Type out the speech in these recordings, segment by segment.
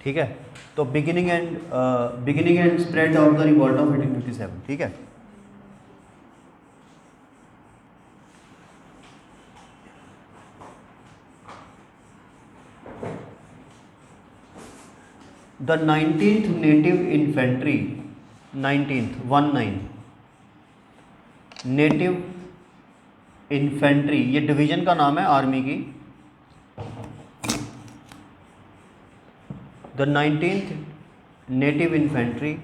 ठीक है। तो beginning and spread of the revolt of 1857, ठीक है। The 19th native infantry, 19 native infantry, ये डिवीज़न का नाम है आर्मी की। The 19th native infantry,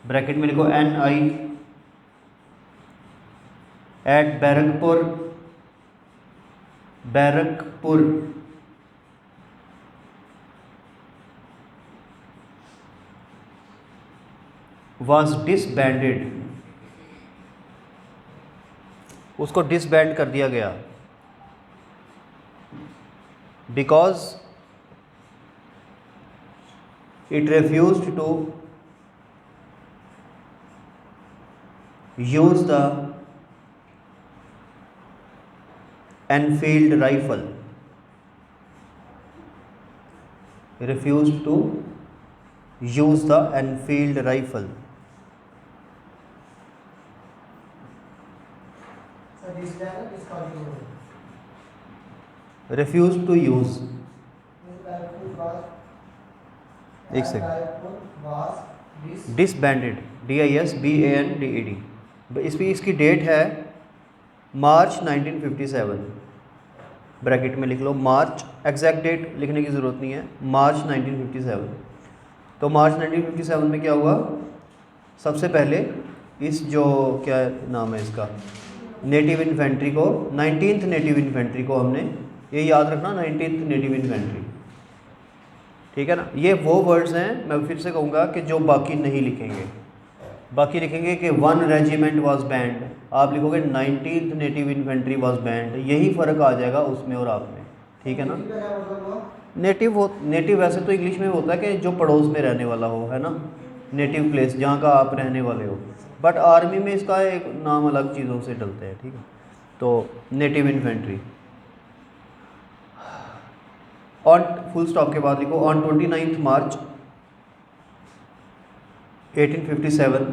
bracket में लिखो NI, at Barrackpore was disbanded, उसको डिसबैंड कर दिया गया, because it refused to use the Enfield rifle, refused to use the Enfield rifle. Refused to use, एक सेकंड, डिसबैंडेड, DISBANDED, इसकी date है मार्च 1957, bracket में लिख लो मार्च, एग्जैक्ट डेट लिखने की ज़रूरत नहीं है, मार्च 1957। तो मार्च 1957 में क्या हुआ, सबसे पहले इस जो क्या नाम है इसका, नेटिव इन्फेंट्री को, 19th नेटिव इन्फेंट्री को हमने, ये याद रखना 19th नेटिव इन्फेंट्री, ठीक है ना। ये वो वर्ड्स हैं, मैं फिर से कहूँगा कि जो बाकी नहीं लिखेंगे, बाकी लिखेंगे कि 1 रेजिमेंट वाज बैंड, आप लिखोगे 19th native infantry was band, यही फ़र्क आ जाएगा उसमें और आप में, ठीक है ना। नेटिव वैसे तो इंग्लिश में होता है कि जो पड़ोस में रहने वाला हो, है ना, नेटिव प्लेस जहाँ का आप रहने वाले हो, बट आर्मी में इसका एक नाम अलग चीज़ों से डलते हैं, ठीक है। तो native infantry, on full stop के बाद लिखो, on 29 March 1857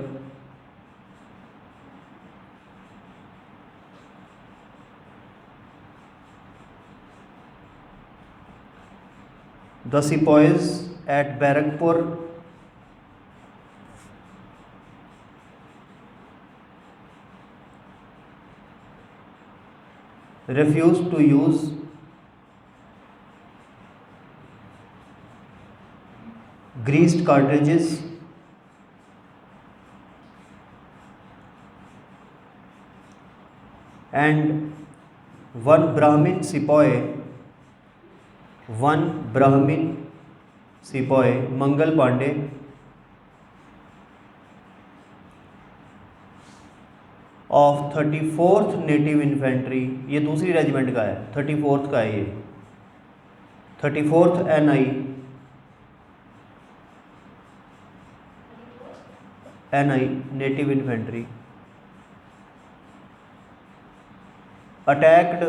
the sepoys at Barakpur refused to use greased cartridges and one Brahmin sepoy Mangal Pandey of 34th native infantry, ये दूसरी रेजिमेंट का है, 34th का है ये, 34th NI native infantry attacked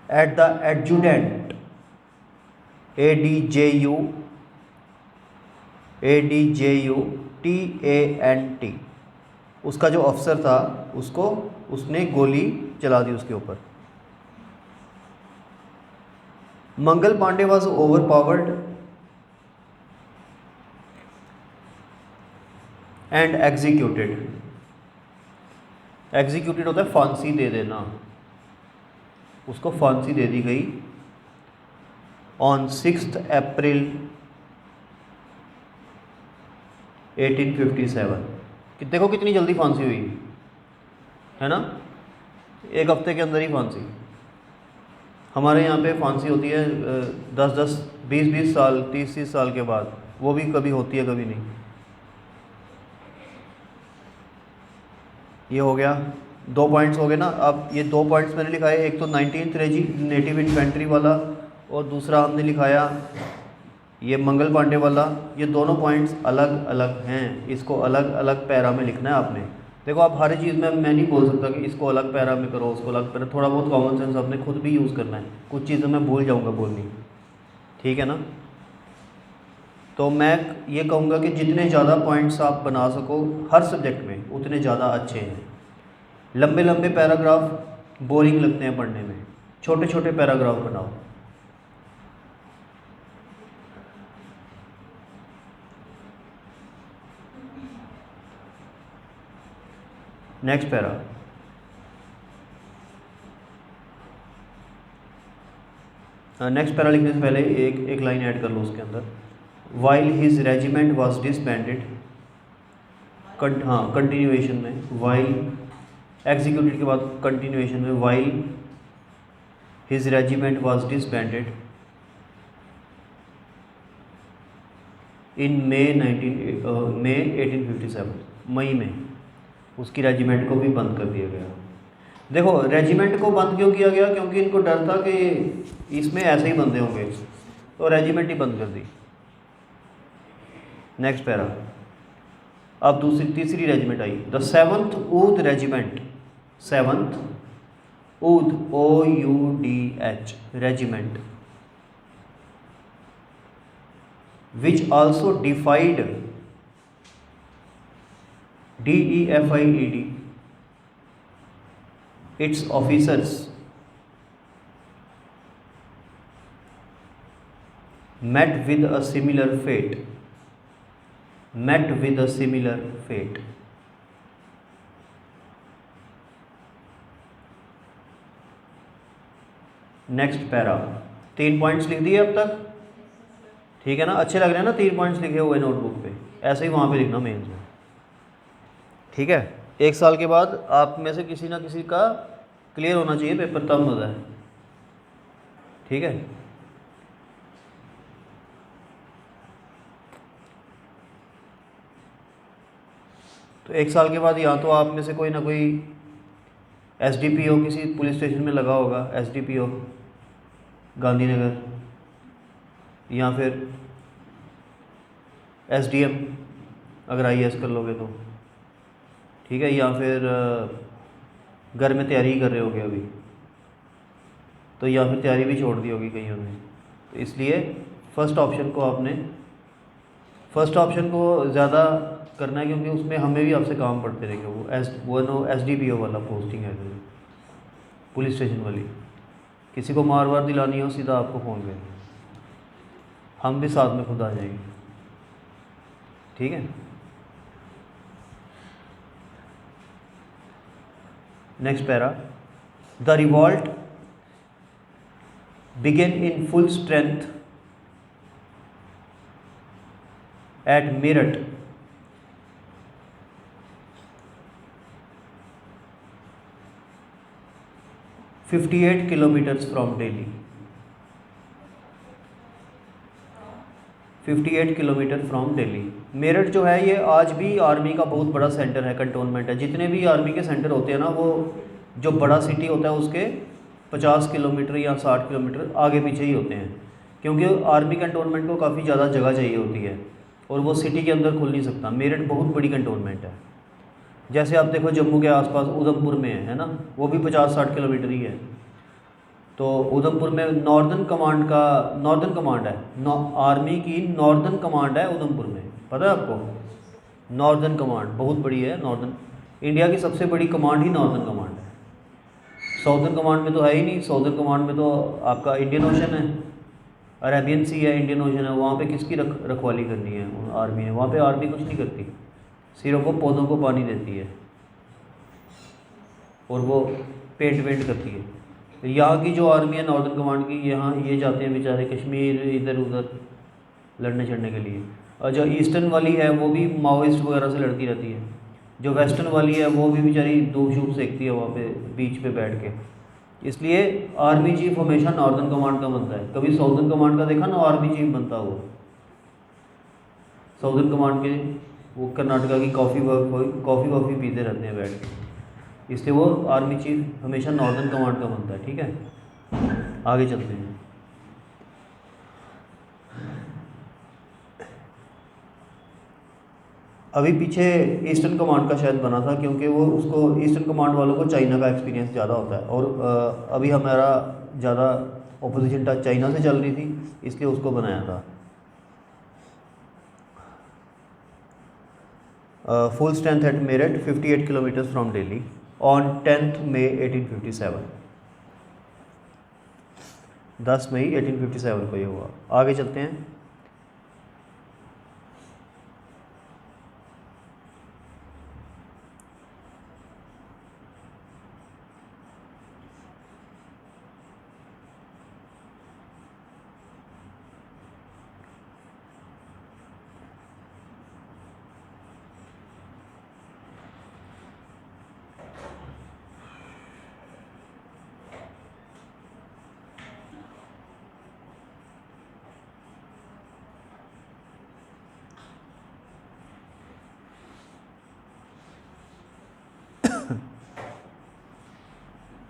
at the adjutant ADJUTANT, उसका जो अफसर था उसको, उसने गोली चला दी उसके ऊपर। Mangal Pandey was overpowered and executed होता है फांसी दे देना, उसको फांसी दे दी गई ऑन 6 अप्रैल 1857। कि देखो कितनी जल्दी फांसी हुई है ना, एक हफ्ते के अंदर ही फांसी। हमारे यहाँ पे फांसी होती है 10-10, 20-20 साल, 30-30 साल के बाद, वो भी कभी होती है कभी नहीं। ये हो गया, 2 पॉइंट्स हो गए ना। अब ये 2 पॉइंट्स मैंने लिखा है, एक तो 19th नेटिव इन्फेंट्री वाला, और दूसरा हमने लिखाया ये मंगल पांडे वाला, ये दोनों पॉइंट्स अलग अलग हैं, इसको अलग अलग पैरा में लिखना है आपने। देखो आप हर चीज़ में मैं नहीं बोल सकता कि इसको अलग पैरा में करो, उसको अलग पैरा, थोड़ा बहुत कॉमन सेंस आपने खुद भी यूज़ करना है, कुछ चीज़ें मैं भूल जाऊँगा बोलनी, ठीक है ना। तो मैं ये कहूँगा कि जितने ज़्यादा पॉइंट्स आप बना सको हर सब्जेक्ट में उतने ज़्यादा अच्छे हैं। लंबे लंबे पैराग्राफ बोरिंग लगते हैं पढ़ने में, छोटे छोटे पैराग्राफ बनाओ। नेक्स्ट पैरा, नेक्स्ट पैरा लिखने से पहले एक लाइन ऐड कर लो उसके अंदर, while his regiment was disbanded, हाँ कंटिन्यूएशन में, वाइल एग्जीक्यूटेड के बाद कंटिन्यूएशन में, while his regiment was disbanded in May 1857, मई में उसकी रेजिमेंट को भी बंद कर दिया गया। देखो रेजिमेंट को बंद क्यों किया गया, क्योंकि इनको डर था कि इसमें ऐसे ही बंदे होंगे, तो रेजिमेंट ही बंद कर दी। नेक्स्ट पैरा, अब तीसरी रेजिमेंट आई, the 7th Oudh regiment, 7th Oudh OUDH regiment, which also defied DEFIED its officers met with a similar fate, met with a similar fate। Next para, 3 points लिख दिए अब तक, ठीक है ना, अच्छे लग रहे हैं ना 3 पॉइंट्स लिखे हुए नोटबुक पे, ऐसे ही वहाँ पे लिखना मेंस में, ठीक है। 1 साल के बाद आप में से किसी ना किसी का क्लियर होना चाहिए पेपर, तब मज़ा है, ठीक है। तो 1 साल के बाद या तो आप में से कोई ना कोई SDPO किसी पुलिस स्टेशन में लगा होगा, SDPO गांधीनगर, या फिर SDM अगर IAS कर लोगे तो, ठीक है, या फिर घर में तैयारी कर रहे होगे अभी तो, या फिर तैयारी भी छोड़ दी होगी कईयों ने, तो इसलिए फर्स्ट ऑप्शन को ज़्यादा करना है, क्योंकि उसमें हमें भी आपसे काम पड़ते रहेंगे। वो SDPO वाला पोस्टिंग है, पुलिस स्टेशन वाली, किसी को मार वार दिलानी हो सीधा आपको फ़ोन करें, हम भी साथ में खुद आ जाएंगे, ठीक है। Next para, the revolt began in full strength at Meerut (58 kilometres from Delhi), 58 kilometre from Delhi. Meerut जो है ये आज भी आर्मी का बहुत बड़ा सेंटर है, कंटोनमेंट है। जितने भी आर्मी के सेंटर होते हैं ना, वो जो बड़ा सिटी होता है उसके 50 किलोमीटर या 60 किलोमीटर आगे पीछे ही होते हैं, क्योंकि आर्मी कंटोनमेंट को काफ़ी ज़्यादा जगह चाहिए होती है और वो सिटी के अंदर खुल नहीं सकता। मेरठ बहुत बड़ी कंटोनमेंट है। जैसे आप देखो जम्मू के आसपास उधमपुर में है ना, वो भी 50-60 किलोमीटर ही है। तो उधमपुर में नॉर्दर्न कमांड है, आर्मी की नॉर्दर्न कमांड है उधमपुर में, पता है आपको। नॉर्दर्न कमांड बहुत बड़ी है, नॉर्दर्न इंडिया की सबसे बड़ी कमांड ही नॉर्दर्न कमांड है। साउदर्न कमांड में तो है ही नहीं, साउदर्न कमांड में तो आपका इंडियन ओशन है, अरेबियन सी है, इंडियन ओशन है, वहाँ पे किसकी रखवाली करनी है आर्मी ने। वहाँ पे आर्मी कुछ नहीं करती, सिर्फ वो पौधों को पानी देती है और वो पेंट करती है। यहाँ की जो आर्मी है नॉर्दर्न कमांड की, यहाँ ये जाते हैं बेचारे कश्मीर इधर उधर लड़ने चढ़ने के लिए, और जो ईस्टर्न वाली है वो भी माओइस्ट वगैरह से लड़ती रहती है। जो वेस्टर्न वाली है वो भी बेचारी धूप शूप सेकती है वहाँ पे बीच पे बैठ के। इसलिए आर्मी चीफ हमेशा नॉर्दर्न कमांड का बनता है। कभी साउदर्न कमांड का देखा ना आर्मी चीफ बनता हो, साउदर्न कमांड के वो कर्नाटका की कॉफ़ी वॉफ़ी पीते रहते हैं बैठ के, इसलिए वो आर्मी चीफ हमेशा नॉर्दर्न कमांड का बनता है। ठीक है, आगे चलते हैं। अभी पीछे ईस्टर्न कमांड का शायद बना था, क्योंकि वो उसको ईस्टर्न कमांड वालों को चाइना का एक्सपीरियंस ज़्यादा होता है, और अभी हमारा ज़्यादा ओपोजिशन टच चाइना से चल रही थी, इसलिए उसको बनाया था। Full strength at Meerut 58 kilometres from Delhi on 10 मई 1857। 10 मई 1857 को ये हुआ। आगे चलते हैं।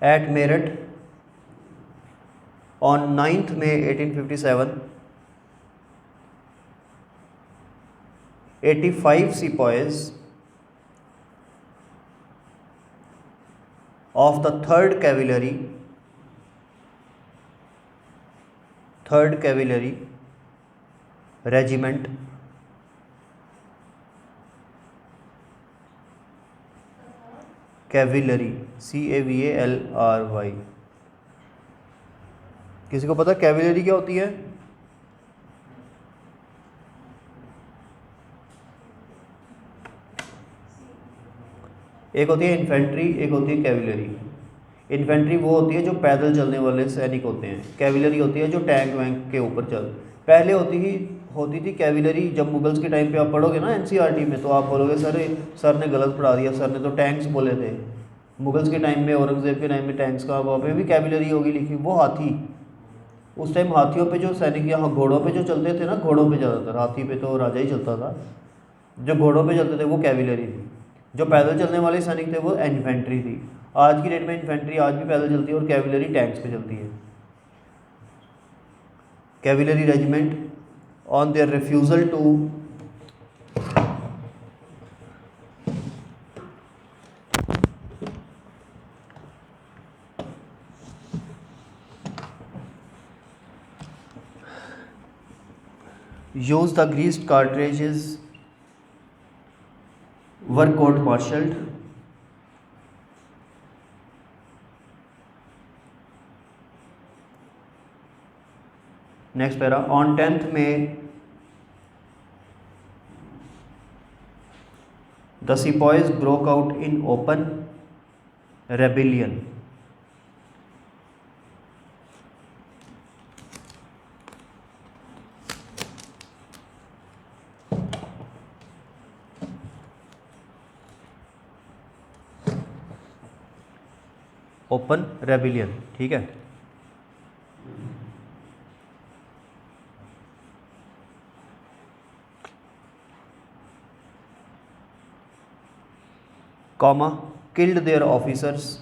At Meerut on 9th May 1857, 85 sepoys of the 3rd Cavalry Regiment कैविलरी CAVALRY। किसी को पता कैविलरी क्या होती है? एक होती है इन्फेंट्री, एक होती है कैविलरी। इन्फेंट्री वो होती है जो पैदल चलने वाले सैनिक होते हैं, कैविलरी होती है जो टैंक वैंक के ऊपर पहले होती थी कैविलरी। जब मुगल्स के टाइम पे आप पढ़ोगे ना NCERT में, तो आप बोलोगे सर ने गलत पढ़ा दिया, सर ने तो टैंक्स बोले थे। मुगल्स के टाइम में, औरंगज़ेब के टाइम में टैंक्स का, वहाँ पे भी कैविलरी होगी लिखी। वो हाथी, उस टाइम हाथियों पे जो सैनिक, यहाँ घोड़ों पे जो चलते थे ना, घोड़ों पे ज़्यादातर, हाथी पे तो राजा ही चलता था। जो घोड़ों पे चलते थे वो कैविलरी थी। जो पैदल चलने वाले सैनिक थे वो इन्फेंट्री थी। आज की डेट में इन्फेंट्री आज भी पैदल चलती है और कैविलरी टैंक्स पे चलती है। Cavalry regiment on their refusal to use the greased cartridges were court-martialed. Next para, on 10th May the sepoys broke out in open rebellion. Open rebellion, ठीक है। Comma killed there officers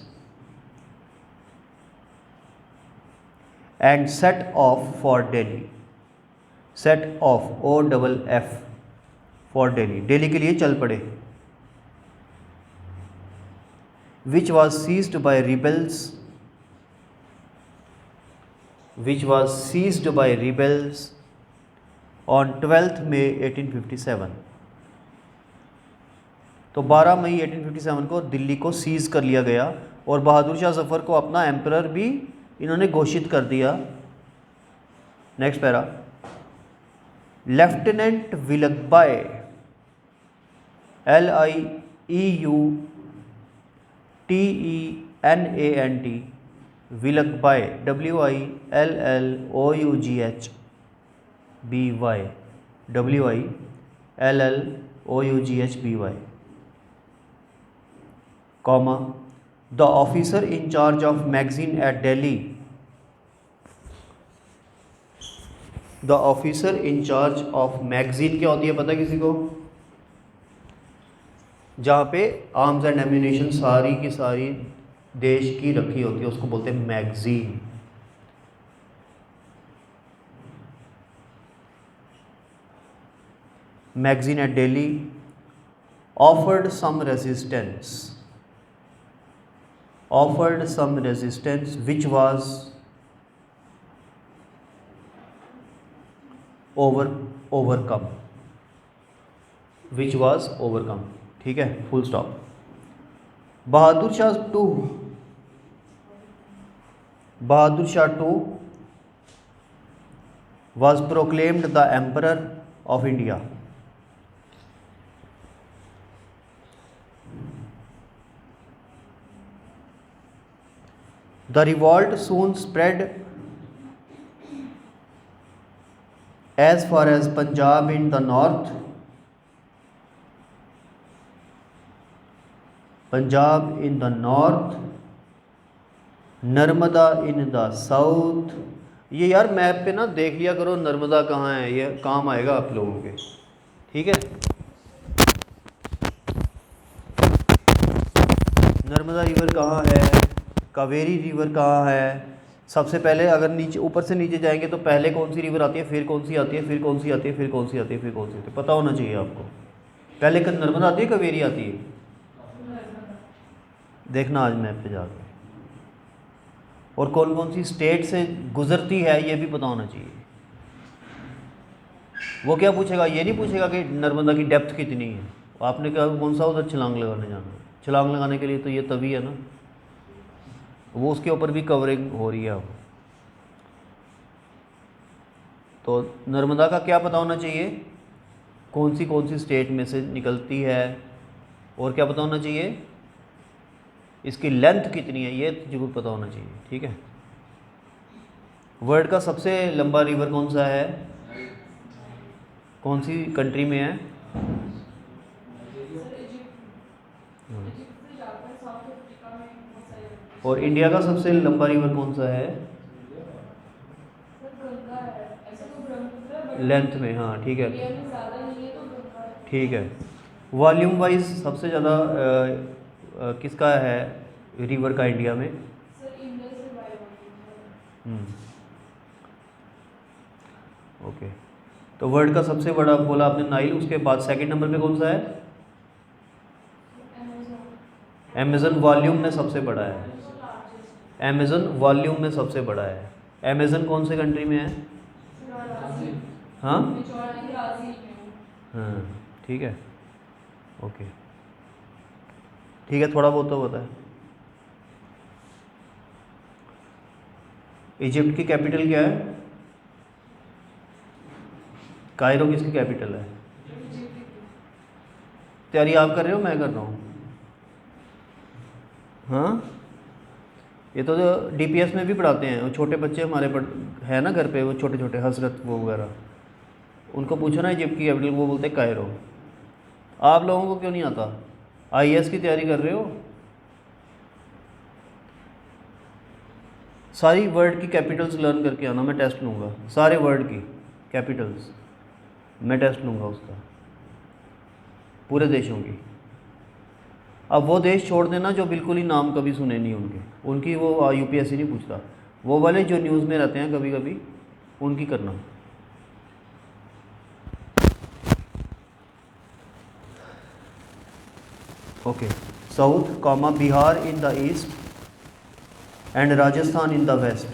and set of for Delhi. Set of OFF for Delhi, Delhi के लिए चल पड़े। which was seized by rebels on 12th May 1857। तो 12 मई 1857 को दिल्ली को seize कर लिया गया और बहादुर शाह जफर को अपना एम्परर भी इन्होंने घोषित कर दिया। Next para, lieutenant Willoughby LIEUTENANT Willoughby WILLOUGHBY comma the officer in charge of magazine at Delhi. The officer in charge of magazine क्या होती है पता है किसी को? जहाँ पे आर्म्स एंड एम्यूनेशन सारी की सारी देश की रखी होती है, उसको बोलते हैं magazine. Magazine at Delhi offered some resistance, which was overcome, ठीक है, full stop. Bahadur Shah two was proclaimed the emperor of India. The revolt soon spread as far as Punjab in the north, Narmada in the south। ये यार map पे ना देख लिया करो नर्मदा कहाँ है, ये काम आएगा आप लोगों के, ठीक है। नर्मदा रिवर कहाँ है, कावेरी रिवर कहाँ है। सबसे पहले अगर नीचे ऊपर से नीचे जाएंगे तो पहले कौन सी रिवर आती है, फिर कौन सी आती है, फिर कौन सी आती है, फिर कौन सी आती है, फिर कौन सी आती है, पता होना चाहिए आपको। पहले नर्मदा आती है, कावेरी आती है, देखना आज मैप पे जाकर। और कौन कौन सी स्टेट से गुजरती है ये भी पता होना चाहिए। वो क्या पूछेगा, ये नहीं पूछेगा कि नर्मदा की डेप्थ कितनी है। आपने कहा कौन सा उधर छलांग लगाने जाना है, छलांग लगाने के लिए तो ये तभी है ना, वो उसके ऊपर भी कवरिंग हो रही है अब। तो नर्मदा का क्या पता होना चाहिए, कौन सी स्टेट में से निकलती है, और क्या पता होना चाहिए, इसकी लेंथ कितनी है, ये जरूर पता होना चाहिए, ठीक है। वर्ल्ड का सबसे लंबा रिवर कौन सा है, कौन सी कंट्री में है, और इंडिया का सबसे लंबा रिवर कौन सा है, लेंथ में, हाँ ठीक है, ठीक है। वॉल्यूम वाइज सबसे ज़्यादा किसका है रिवर का इंडिया में, ओके। तो वर्ल्ड का सबसे बड़ा बोला आपने नाइल, उसके बाद सेकंड नंबर पे कौन सा है, अमेज़न वॉल्यूम में सबसे बड़ा है, अमेज़न वॉल्यूम में सबसे बड़ा है। अमेज़न कौन से कंट्री में है, हाँ हाँ ठीक है, ओके ठीक है, थोड़ा बहुत तो पता है। इजिप्ट की कैपिटल क्या है, कायरो किसकी कैपिटल है। तैयारी आप कर रहे हो, मैं कर रहा हूँ, हाँ ये तो डीपीएस में भी पढ़ाते हैं, वो छोटे बच्चे हमारे है ना घर पे, वो छोटे छोटे हसरत वो वगैरह, उनको पूछो ना इजिप्ट की कैपिटल, वो बोलते हैं कायरो। आप लोगों को क्यों नहीं आता, आईएएस की तैयारी कर रहे हो, सारी वर्ल्ड की कैपिटल्स लर्न करके आना, मैं टेस्ट लूँगा सारे वर्ल्ड की कैपिटल्स, मैं टेस्ट लूँगा उसका, पूरे देशों की। अब वो देश छोड़ देना जो बिल्कुल ही नाम कभी सुने नहीं उनकी वो यूपीएससी नहीं पूछता, वो वाले जो न्यूज़ में रहते हैं कभी कभी उनकी करना। Okay, south comma Bihar in the east and Rajasthan in the west.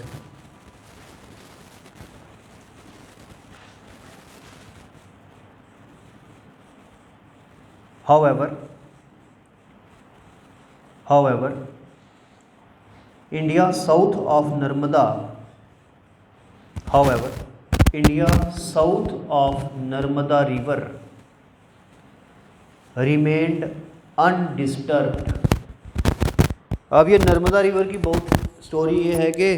However, India south of Narmada river remained undisturbed। अब ये नर्मदा रिवर की बहुत स्टोरी ये है कि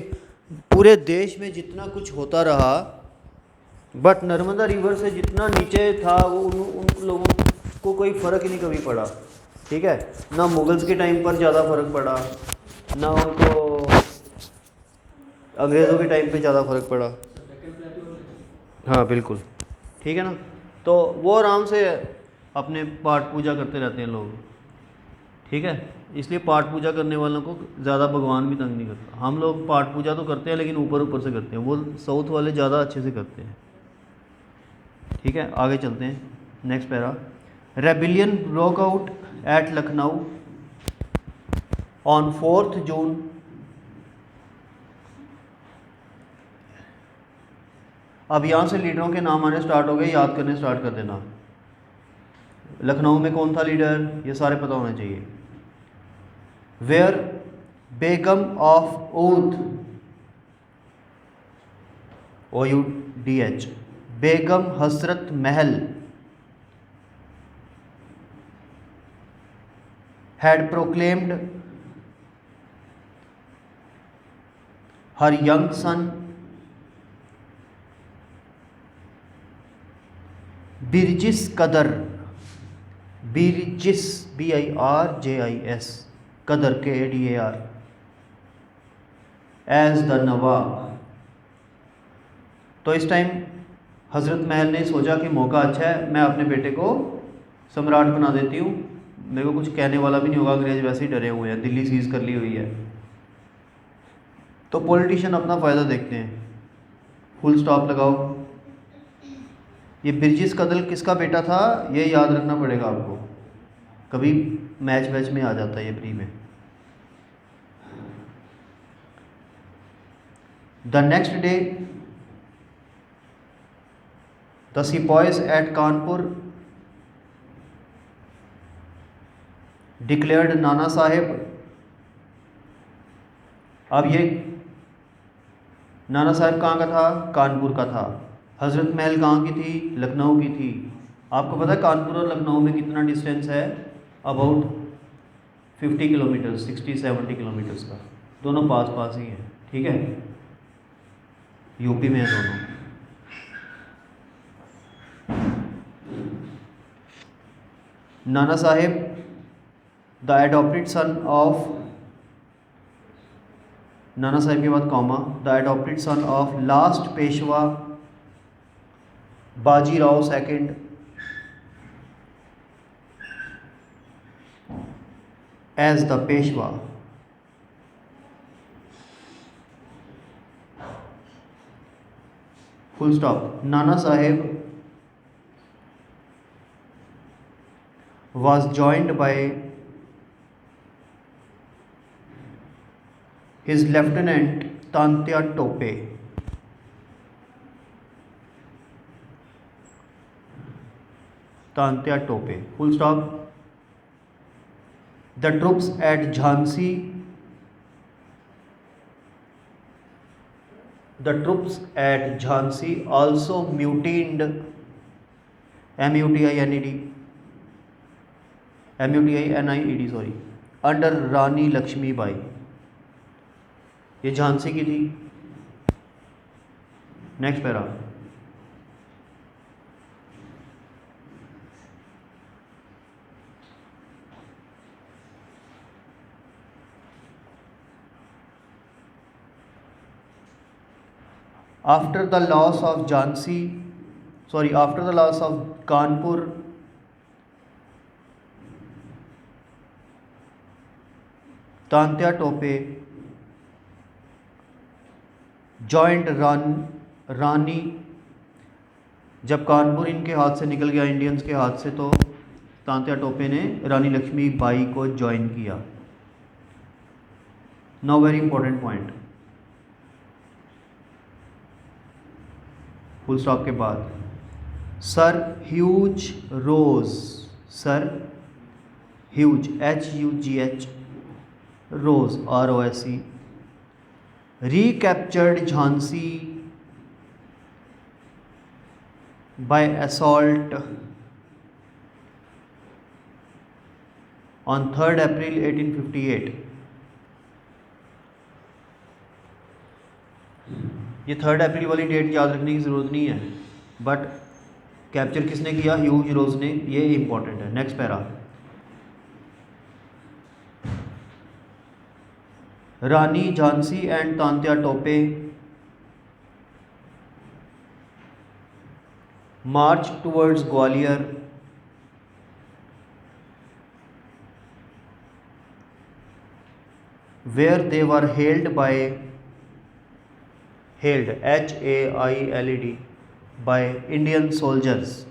पूरे देश में जितना कुछ होता रहा, बट नर्मदा रिवर से जितना नीचे था वो उन लोगों को कोई फ़र्क ही नहीं कभी पड़ा, ठीक है। ना मुगल्स के टाइम पर ज़्यादा फ़र्क पड़ा, ना उनको अंग्रेज़ों के टाइम पे ज़्यादा फ़र्क पड़ा, हाँ बिल्कुल, ठीक है ना। तो वो आराम से अपने पाठ पूजा करते रहते हैं लोग, ठीक है। इसलिए पाठ पूजा करने वालों को ज़्यादा भगवान भी तंग नहीं करता। हम लोग पाठ पूजा तो करते हैं लेकिन ऊपर ऊपर से करते हैं, वो साउथ वाले ज़्यादा अच्छे से करते हैं, ठीक है। आगे चलते हैं, next para. Rebellion broke out at Lucknow on 4 जून। अब यहाँ से लीडरों के नाम आने स्टार्ट हो गए, याद करने स्टार्ट कर देना। लखनऊ में कौन था लीडर, ये सारे पता होने चाहिए। Where Begum of ओध, OUDH, Begum Hasrat Mahal had proclaimed her young son Birjis कदर, बिरजिस BIRJIS, कदर KADAR, एज द नवाब। तो इस टाइम हज़रत महल ने सोचा कि मौका अच्छा है, मैं अपने बेटे को सम्राट बना देती हूँ, मेरे को कुछ कहने वाला भी नहीं होगा, अंग्रेज वैसे ही डरे हुए हैं, दिल्ली सीज कर ली हुई है। तो पॉलिटिशियन अपना फ़ायदा देखते हैं। फुल स्टॉप लगाओ। ये बिरजिस कदर किसका बेटा था, ये याद रखना पड़ेगा आपको, कभी मैच वैच में आ जाता है ये प्री में। The next day the sepoys at Kanpur declared Nana Saheb. अब ये नाना साहेब कहाँ का था, कानपुर का था। हज़रत महल कहाँ की थी, लखनऊ की थी। आपको पता है कानपुर और लखनऊ में कितना डिस्टेंस है, अबाउट 50 किलोमीटर, 60-70 किलोमीटर्स का, दोनों पास पास ही हैं, ठीक है, यूपी में है दोनों। Nana Saheb the adopted son of, Nana Saheb के बाद comma, the adopted son of last Peshwa Bajirao second as the Peshwa. Full stop. Nana Saheb was joined by his lieutenant Tantya Tope, Tantya Tope, full stop। The troops at Jhansi, the troops at Jhansi also mutined, MUTINED sorry, under Rani Lakshmibai. ये झांसी की थी। Next para. After the loss of Jhansi, sorry, after the loss of Kanpur, Tantya Tope joined Rani, जब कानपुर इनके हाथ से निकल गया, Indians के हाथ से, तो तांत्या टोपे ने रानी लक्ष्मीबाई को ज्वाइन किया। Now very important point, full stop के बाद, sir huge rose, sir huge HUGH, rose ROSE, recaptured Jhansi by assault on 3rd April 1858। ये 3rd अप्रैल वाली डेट याद रखने की ज़रूरत नहीं है, बट कैप्चर किसने किया, ह्यूज रोज ने, ये इंपॉर्टेंट है। Next para. Rani Jhansi and Tantya Tope march towards Gwalior, where they were hailed HAILED by Indian soldiers।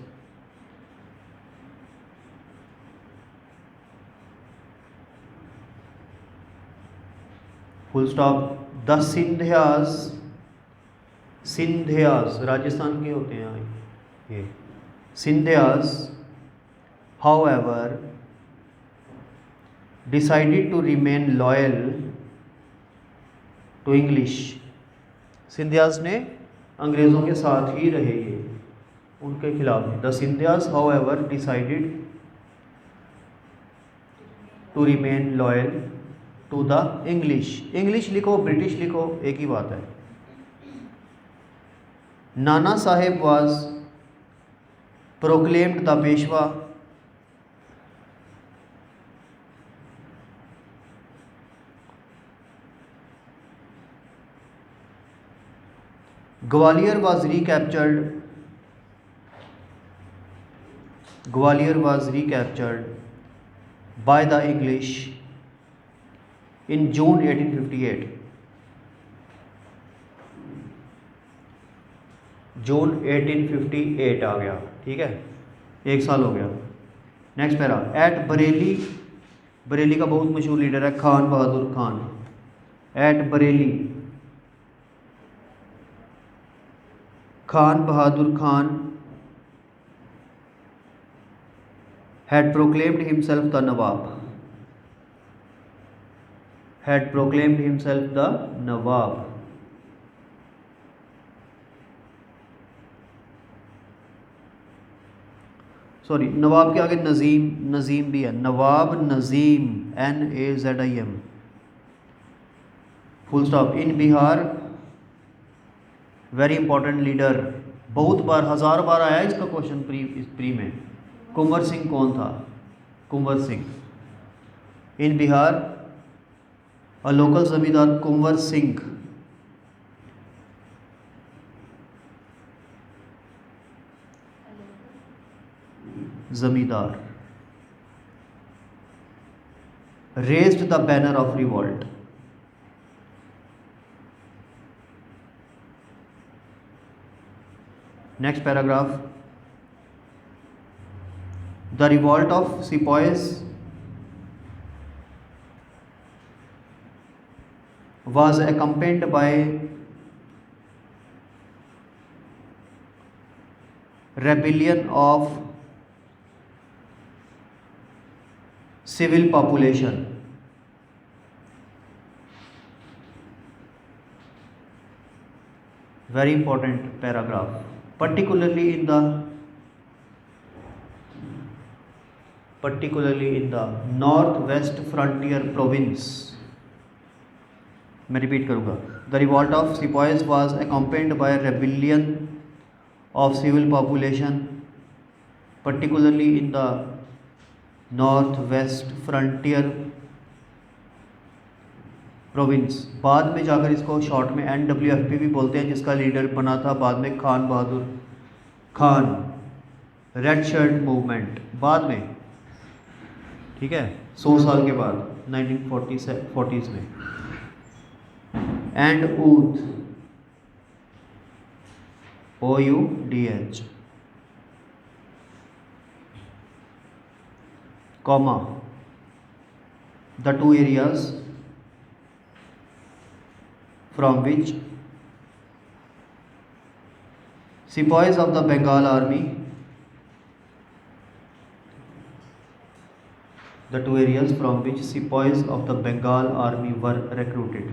Full stop. The Scindias, Scindias Rajasthan के होते हैं ये। Scindias however decided to remain loyal to English. Scindias ने अंग्रेज़ों के साथ ही रहे, ये उनके खिलाफ। The Scindias however decided to remain loyal to the English. English लिखो ब्रिटिश लिखो एक ही बात है। नाना साहेब was proclaimed the Peshwa. Gwalior was recaptured, Gwalior was recaptured by the English in June 1858। जून 1858 आ गया, ठीक है, एक साल हो गया। Next para. At Bareilly, Bareilly का बहुत मशहूर लीडर है Khan Bahadur Khan. At Bareilly Khan Bahadur Khan had proclaimed himself the Nawab, had proclaimed himself the Nawab। Sorry, Nawab के आगे नज़ीम, नज़ीम भी है, Nawab Nazim, NAZIM, full stop. In Bihar very important leader, बहुत बार, 1000 बार आया इसका क्वेश्चन प्री में। कुंवर सिंह कौन था? कुंवर सिंह। इन बिहार अ लोकल जमींदार कुंवर सिंह। जमींदार raised the banner of revolt. Next paragraph. The revolt of sepoys was accompanied by rebellion of civil population। very important paragraph, particularly in the northwest frontier province। मैं repeat करूँगा। The revolt of sepoys was accompanied by rebellion of civil population particularly in the north waste frontier province. बाद में जाकर इसको short में NWFP भी बोलते हैं, जिसका लीडर बना था बाद में Khan Bahadur Khan. Red shirt movement बाद में, ठीक है, 100 साल के बाद 1940s में। And Oudh, OUDH, comma, the two areas from which sepoys of the Bengal army, the two areas from which sepoys of the Bengal army were recruited।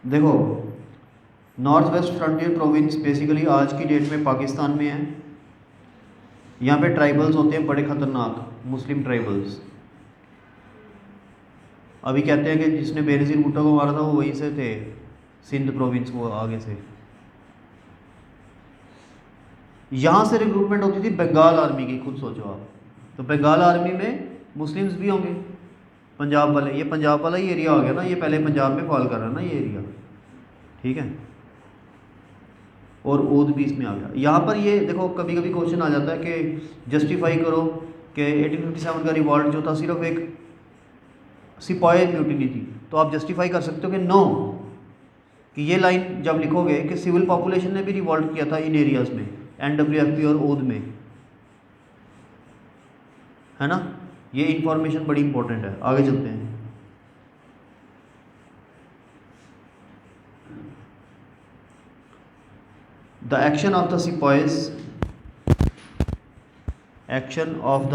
देखो, north west frontier province basically आज की date में पाकिस्तान में है। यहाँ पे tribals होते हैं बड़े ख़तरनाक, मुस्लिम ट्राइबल्स। अभी कहते हैं कि जिसने बेनज़ीर भुट्टो को मारा था वो वहीं से थे, सिंध प्रोविंस, वो आगे से। यहाँ से रिक्रूटमेंट होती थी बंगाल आर्मी की, खुद सोचो आप। तो बंगाल आर्मी में मुस्लिम्स भी होंगे, पंजाब वाले, ये पंजाब वाला ही एरिया हो गया ना, ये पहले पंजाब में फॉल कर रहा है ना ये एरिया, ठीक है, और ओद भी इसमें आ गया। यहाँ पर ये देखो, कभी कभी क्वेश्चन आ जाता है कि जस्टिफाई करो कि 1857 का रिवॉल्ट जो था सिर्फ एक सिपाही म्यूटिनी थी, तो आप जस्टिफाई कर सकते हो कि नो, कि ये लाइन जब लिखोगे कि सिविल पॉपुलेशन ने भी रिवॉल्ट किया था इन एरियाज़ में, NWFP और ओद में, है ना। ये इंफॉर्मेशन बड़ी इंपॉर्टेंट है, आगे चलते हैं। The action of the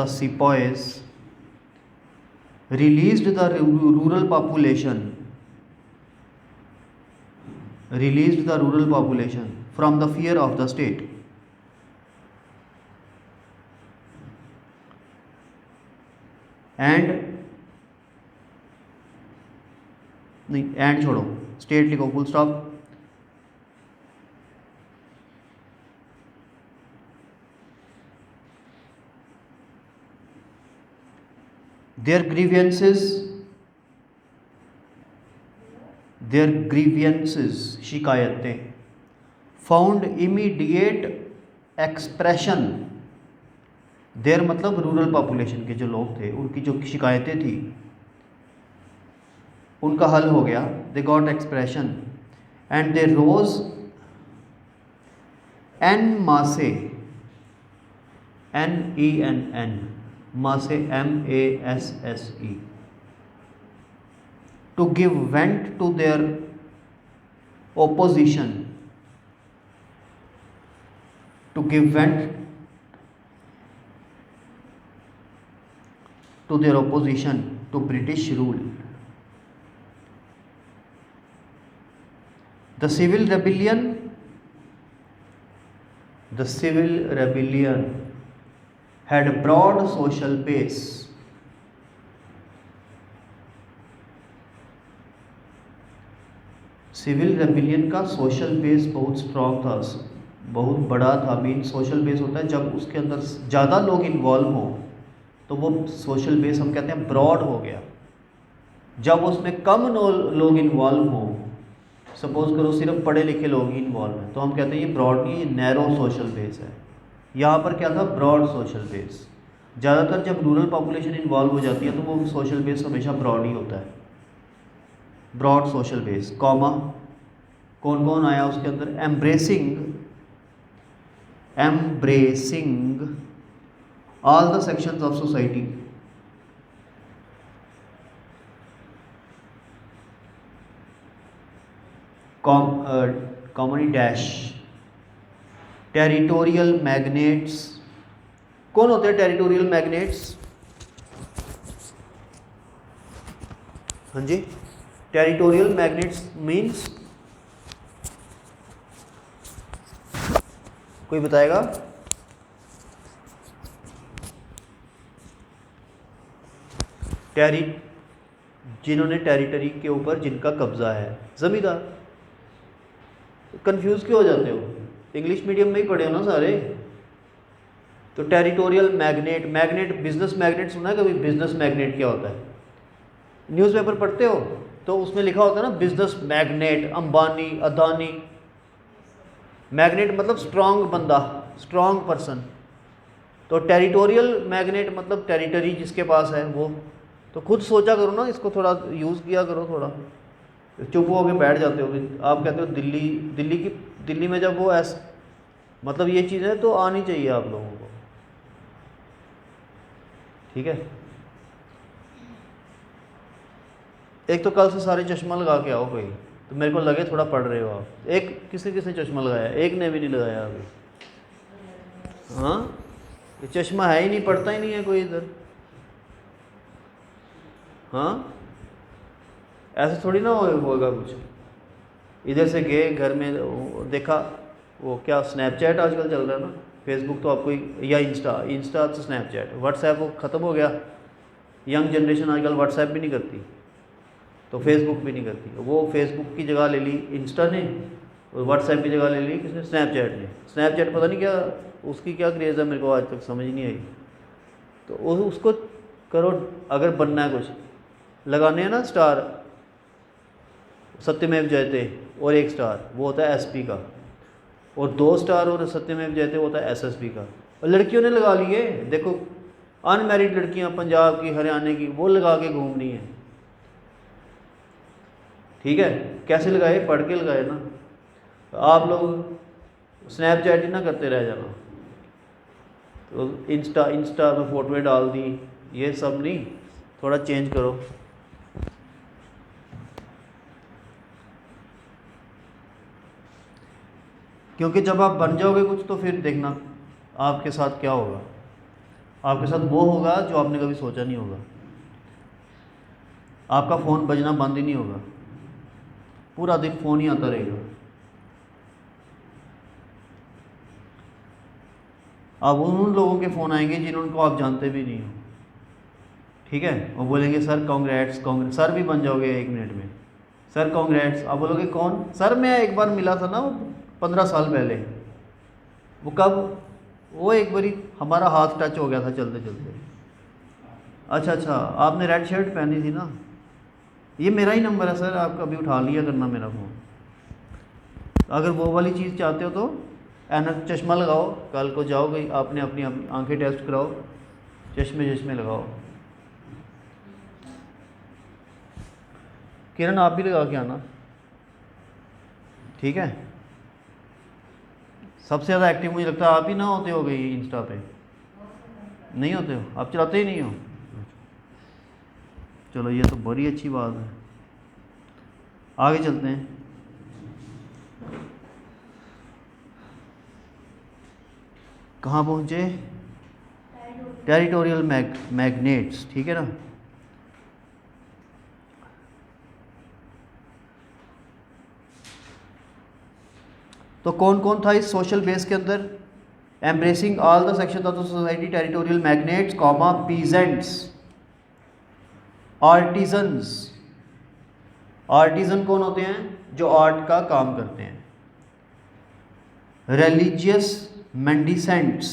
sepoys released the rural population from the fear of the state. And छोड़ो, स्टेट लिखो, फुल स्टॉप। their grievances शिकायतें found immediate expression। देयर मतलब रूरल पॉपुलेशन के जो लोग थे उनकी जो शिकायतें थी उनका हल हो गया। They got expression and they rose en masse NENN मासे MASSE to give vent to their opposition to British rule. The civil rebellion had a broad social base. Civil rebellion का सोशल बेस बहुत strong था, बहुत बड़ा था। Mean social base होता है जब उसके अंदर ज़्यादा लोग इन्वॉल्व हों तो वो सोशल बेस हम कहते हैं ब्रॉड हो गया। जब उसमें कम लोग इन्वॉल्व हों, सपोज करो सिर्फ पढ़े लिखे लोग ही इन्वॉल्व हैं, तो हम कहते हैं ये ब्रॉड नहीं, ये नैरो सोशल बेस है। यहाँ पर क्या था, ब्रॉड सोशल बेस। ज़्यादातर जब रूरल पॉपुलेशन इन्वॉल्व हो जाती है तो वो सोशल बेस हमेशा ब्रॉड ही होता है, ब्रॉड सोशल बेस। कॉमा कौन कौन आया उसके अंदर, embracing all the sections of society, common dash territorial magnates. कौन होते हैं टेरिटोरियल मैग्नेट्स? हाँ जी, टेरिटोरियल मैग्नेट्स मीन्स, कोई बताएगा? जिन्होंने टेरिटरी के ऊपर जिनका कब्जा है, जमींदार। कंफ्यूज क्यों हो जाते हो, इंग्लिश मीडियम में ही पढ़े हो ना सारे। तो टेरिटोरियल मैग्नेट बिजनेस मैग्नेट सुना है कभी? बिजनेस मैग्नेट क्या होता है? न्यूज़पेपर पढ़ते हो तो उसमें लिखा होता है ना business magnet, Ambani, Adani. Magnet मतलब स्ट्रॉन्ग बंदा, स्ट्रॉन्ग पर्सन। तो टेरिटोरियल मैग्नेट मतलब टेरिटरी जिसके पास है वो। तो खुद सोचा करो ना, इसको थोड़ा यूज़ किया करो। थोड़ा चुप हो के बैठ जाते हो, आप कहते हो दिल्ली में जब वो मतलब ये चीज़ है तो आनी चाहिए आप लोगों को, ठीक है। एक तो कल से सारे चश्मा लगा के आओ कोई, तो मेरे को लगे थोड़ा पढ़ रहे हो आप। एक किसने चश्मा लगाया? एक ने भी नहीं लगाया अभी। हाँ, ये चश्मा है ही नहीं, पढ़ता ही नहीं है कोई इधर। हाँ, ऐसे थोड़ी ना होगा कुछ। इधर से गए घर में, देखा वो क्या स्नैपचैट आजकल चल रहा है ना, फेसबुक तो आपको, या इंस्टा तो स्नैपचैट, व्हाट्सएप वो ख़त्म हो गया। यंग जनरेशन आजकल व्हाट्सएप भी नहीं करती, तो फेसबुक भी नहीं करती। वो फेसबुक की जगह ले ली इंस्टा ने, और व्हाट्सएप की जगह ले ली किसने? स्नैपचैट ने। स्नैपचैट पता नहीं क्या उसकी क्या क्रेज़ है, मेरे को आज तक समझ नहीं आई। तो उसको करो, अगर बनना है कुछ, लगाने हैं ना स्टार, सत्यमेव जयते और एक स्टार, वो होता है SP का, और 2 स्टार और सत्यमेव जयते वो होता है SSB का। और लड़कियों ने लगा लिए, देखो अनमैरिड लड़कियां पंजाब की, हरियाणा की, वो लगा के घूम रही हैं, ठीक है। कैसे लगाए? पढ़ के लगाए ना। तो आप लोग स्नैपचैट ही ना करते रह जाना। तो इंस्टा में फ़ोटोएँ डाल दी, ये सब नहीं, थोड़ा चेंज करो। क्योंकि जब आप बन जाओगे कुछ तो फिर देखना आपके साथ क्या होगा। आपके साथ वो होगा जो आपने कभी सोचा नहीं होगा। आपका फ़ोन बजना बंद ही नहीं होगा, पूरा दिन फ़ोन ही आता रहेगा। अब उन लोगों के फ़ोन आएंगे जिनको आप जानते भी नहीं हो, ठीक है। वो बोलेंगे सर कांग्रेट्स कांग्रेट्स, सर भी बन जाओगे 1 मिनट में, सर कांग्रेट्स। आप बोलोगे कौन? सर मैं एक बार मिला था ना, वो 15 साल पहले। वो कब? वो एक बारी हमारा हाथ टच हो गया था चलते चलते। अच्छा अच्छा, आपने रेड शर्ट पहनी थी ना, ये मेरा ही नंबर है सर, आप कभी उठा लिया करना मेरा फ़ोन। अगर वो वाली चीज़ चाहते हो तो ऐनक चश्मा लगाओ, कल को जाओगे आपने अपनी आंखें टेस्ट कराओ, चश्मे लगाओ। किरण आप भी लगा के आना, ठीक है। सबसे ज़्यादा एक्टिव मुझे लगता है आप ही ना होते हो गई इंस्टा पे, नहीं होते हो, आप चलाते ही नहीं हो। चलो ये तो बड़ी अच्छी बात है, आगे चलते हैं। कहाँ पहुँचे? टेरिटोरियल मैग्नेट्स, ठीक है ना। तो कौन कौन था इस सोशल बेस के अंदर? Embracing all the section of the society, territorial magnates, comma peasants, artisans. Artisan कौन होते हैं? जो आर्ट का काम करते हैं। रिलीजियस मेंडिसेंट्स,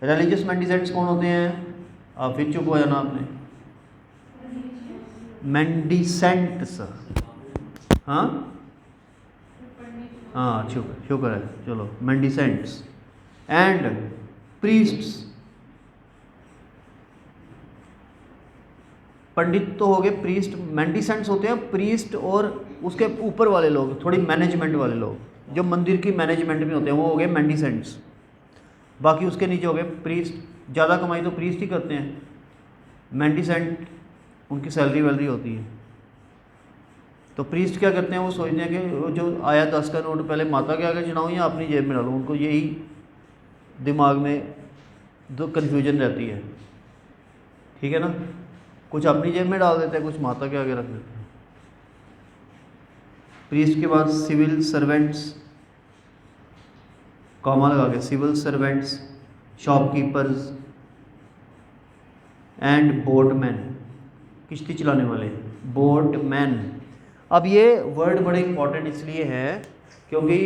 रिलीजियस मेंडिसेंट्स कौन होते हैं? आप फिर चुप हो जाना आपने। मेंडिसेंट्स, हाँ हाँ शुक्र है, चलो मेंडिसेंट्स एंड प्रीस्ट्स। पंडित तो हो गए, प्रीस्ट, मेंडिसेंट्स होते हैं प्रीस्ट और उसके ऊपर वाले लोग, थोड़ी मैनेजमेंट वाले लोग जो मंदिर की मैनेजमेंट में होते हैं, वो हो गए मेंडिसेंट्स। बाकी उसके नीचे हो गए प्रीस्ट, ज़्यादा कमाई तो प्रीस्ट ही करते हैं। मेंडिसेंट उनकी सैलरी वैलरी होती है। तो प्रीस्ट क्या करते हैं? वो सोचते हैं कि जो आया 10 का नोट पहले माता के आगे चढ़ाऊँ या अपनी जेब में डालूँ। उनको यही दिमाग में दो कन्फ्यूजन रहती है, ठीक है ना। कुछ अपनी जेब में डाल देते हैं, कुछ माता के आगे रख देते हैं। प्रीस्ट के बाद सिविल सर्वेंट्स, कॉमा लगा के, civil servants, shopkeepers and boatman, किश्ती चलाने वाले, बोटमैन। अब ये वर्ड बड़े इंपॉर्टेंट इसलिए हैं क्योंकि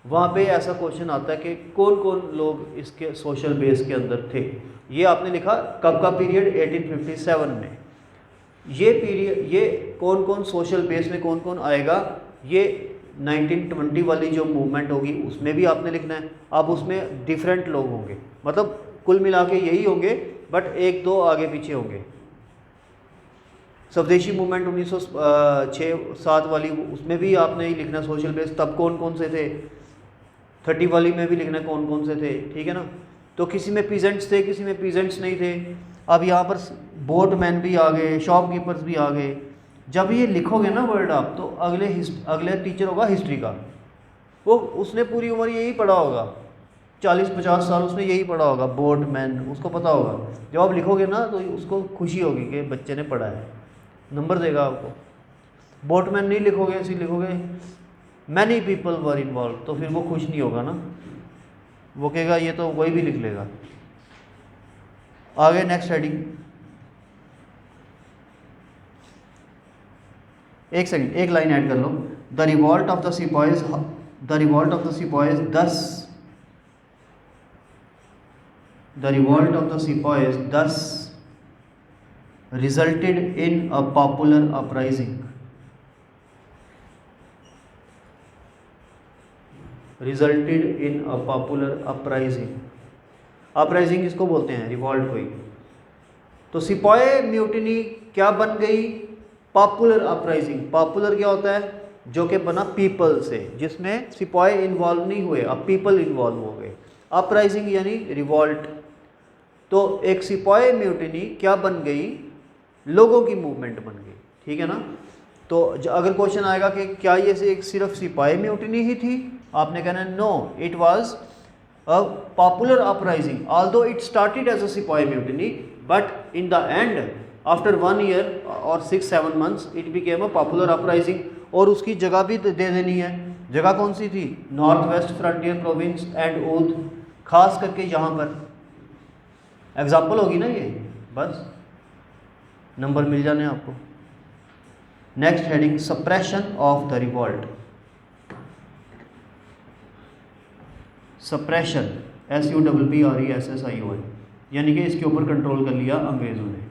वहाँ पे ऐसा क्वेश्चन आता है कि कौन कौन लोग इसके सोशल बेस के अंदर थे। ये आपने लिखा कब का पीरियड? 1857 में। ये पीरियड, ये कौन कौन सोशल बेस में कौन कौन आएगा, ये 1920 वाली जो मूवमेंट होगी उसमें भी आपने लिखना है। अब उसमें डिफरेंट लोग होंगे, मतलब कुल मिला के यही होंगे, बट 1-2 आगे पीछे होंगे। स्वदेशी मूवमेंट 1906-7 वाली, उसमें भी आपने ही लिखना सोशल बेस, तब कौन कौन से थे। 30 वाली में भी लिखना कौन कौन से थे, ठीक है ना। तो किसी में पीजेंट्स थे, किसी में पीजेंट्स नहीं थे। अब यहाँ पर बोटमैन भी आ गए, शॉपकीपर्स भी आ गए। जब ये लिखोगे ना वर्ड आप, तो अगले टीचर होगा हिस्ट्री का, वो उसने पूरी उम्र यही पढ़ा होगा, 40-50 साल उसने यही पढ़ा होगा, बोटमैन, उसको पता होगा। जब आप लिखोगे ना तो उसको खुशी होगी कि बच्चे ने पढ़ा है, नंबर देगा आपको। बोटमैन नहीं लिखोगे, ऐसे लिखोगे मैनी पीपल वर इन्वॉल्व, तो फिर वो खुश नहीं होगा ना, वो कहेगा ये तो कोई भी लिख लेगा। आगे नेक्स्ट हेडिंग, एक सेकंड, एक लाइन ऐड कर लो। The revolt of the sipahis, the revolt of the sipahis thus resulted in a popular uprising. Resulted in a popular uprising. Uprising किसको बोलते हैं? रिवॉल्ट को ही। तो सिपाही म्यूटिनी क्या बन गई? Popular uprising. पॉपुलर क्या होता है? जो कि बना पीपल से, जिसमें सिपाही इन्वॉल्व नहीं हुए, अब पीपल इन्वॉल्व हो गए। अपराइजिंग यानी रिवॉल्ट। तो एक सिपाही म्यूटिनी क्या बन गई, लोगों की मूवमेंट बन गई, ठीक है ना। तो अगर क्वेश्चन आएगा कि क्या ये एक सिर्फ सिपाही म्यूटिनी ही थी, आपने कहना no, it was a popular uprising although it started as a sipahi mutiny, but in the end after 1 year और 6-7 months it became a popular uprising. और उसकी जगह भी दे देनी है, जगह कौन सी थी, North waste frontier Province and Oudh, खास करके यहाँ पर एग्जाम्पल होगी ना ये, बस नंबर मिल जाने आपको। Next heading suppression of the revolt. Suppression SUPPRESSION, यानी कि इसके ऊपर कंट्रोल कर लिया अंग्रेज़ों ने।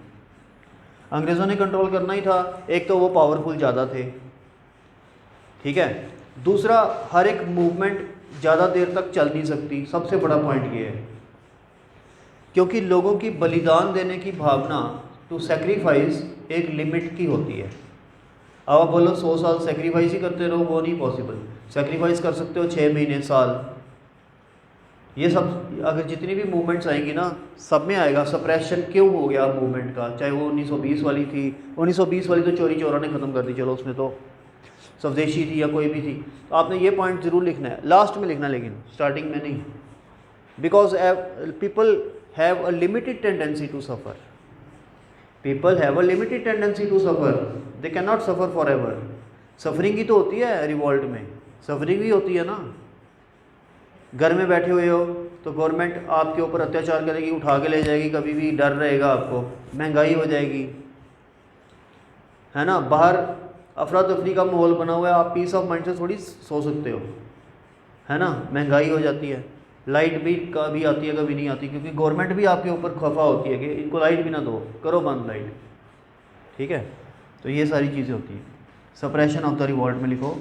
अंग्रेज़ों ने कंट्रोल करना ही था, एक तो वो पावरफुल ज़्यादा थे, ठीक है, दूसरा हर एक मूवमेंट ज़्यादा देर तक चल नहीं सकती, सबसे बड़ा पॉइंट ये है, क्योंकि लोगों की बलिदान देने की भावना टू सेक्रीफाइस एक लिमिट की होती है। अब आप बोलो 100 साल सेक्रीफाइस ही करते रहो, वो नहीं पॉसिबल। सेक्रीफाइस कर सकते हो 6 महीने, साल, ये सब अगर जितनी भी मूवमेंट्स आएंगी ना, सब में आएगा सप्रेशन क्यों हो गया मूवमेंट का। चाहे वो 1920 वाली थी, 1920 वाली तो चोरी चोरा ने ख़त्म कर दी, चलो उसमें तो स्वदेशी थी या कोई भी थी, तो आपने ये पॉइंट ज़रूर लिखना है, लास्ट में लिखना, लेकिन स्टार्टिंग में नहीं, because people have a limited tendency to suffer, people have a limited tendency to suffer, they can not suffer forever. Suffering ही तो होती है रिवॉल्ट में, सफरिंग भी होती है ना। घर में बैठे हुए हो तो गवर्नमेंट आपके ऊपर अत्याचार करेगी, उठा के ले जाएगी, कभी भी डर रहेगा आपको, महंगाई हो जाएगी, है ना, बाहर अफरा तफरी का माहौल बना हुआ है, आप पीस ऑफ माइंड से थोड़ी सो सकते हो, है ना, महंगाई हो जाती है, लाइट भी कभी आती है कभी नहीं आती, क्योंकि गवर्नमेंट भी आपके ऊपर खफा होती है कि इनको लाइट भी ना दो, करो बंद लाइट, ठीक है। तो ये सारी चीज़ें होती हैं। सप्रेशन ऑफ द रिवॉल्ट में लिखो,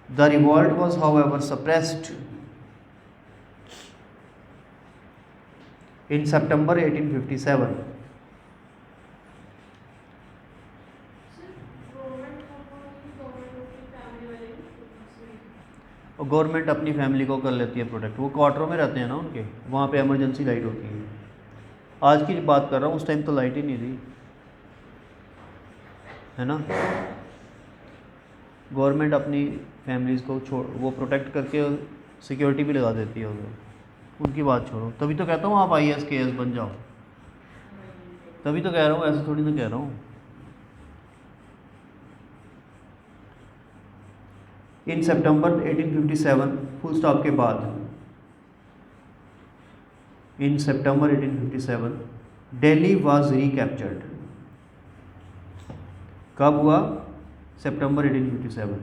the revolt was however suppressed in September 1857. और गवर्नमेंट अपनी फैमिली को कर लेती है प्रोटेक्ट, वो क्वार्टरों में रहते हैं ना उनके, वहाँ पे इमरजेंसी लाइट होती है। आज की बात कर रहा हूँ, उस टाइम तो लाइट ही नहीं थी, है ना। गवर्नमेंट अपनी फैमिलीज़ को वो प्रोटेक्ट करके सिक्योरिटी भी लगा देती है उन्हें, उनकी बात छोड़ो। तभी तो कहता हूँ आप IAS KS बन जाओ, तभी तो कह रहा हूँ, ऐसे थोड़ी ना कह रहा हूँ। इन सितंबर 1857 फुल स्टॉप के बाद, इन सितंबर 1857 दिल्ली वाज रिकैप्चर्ड। कब हुआ, सितंबर 1857,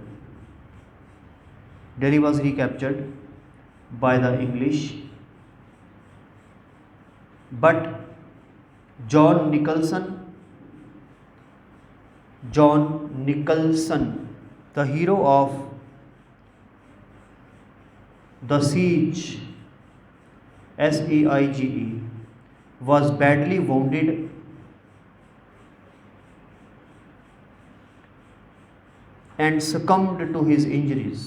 Delhi was recaptured by the English, but John Nicholson, the hero of the siege, SEIGE, was badly wounded and succumbed to his injuries.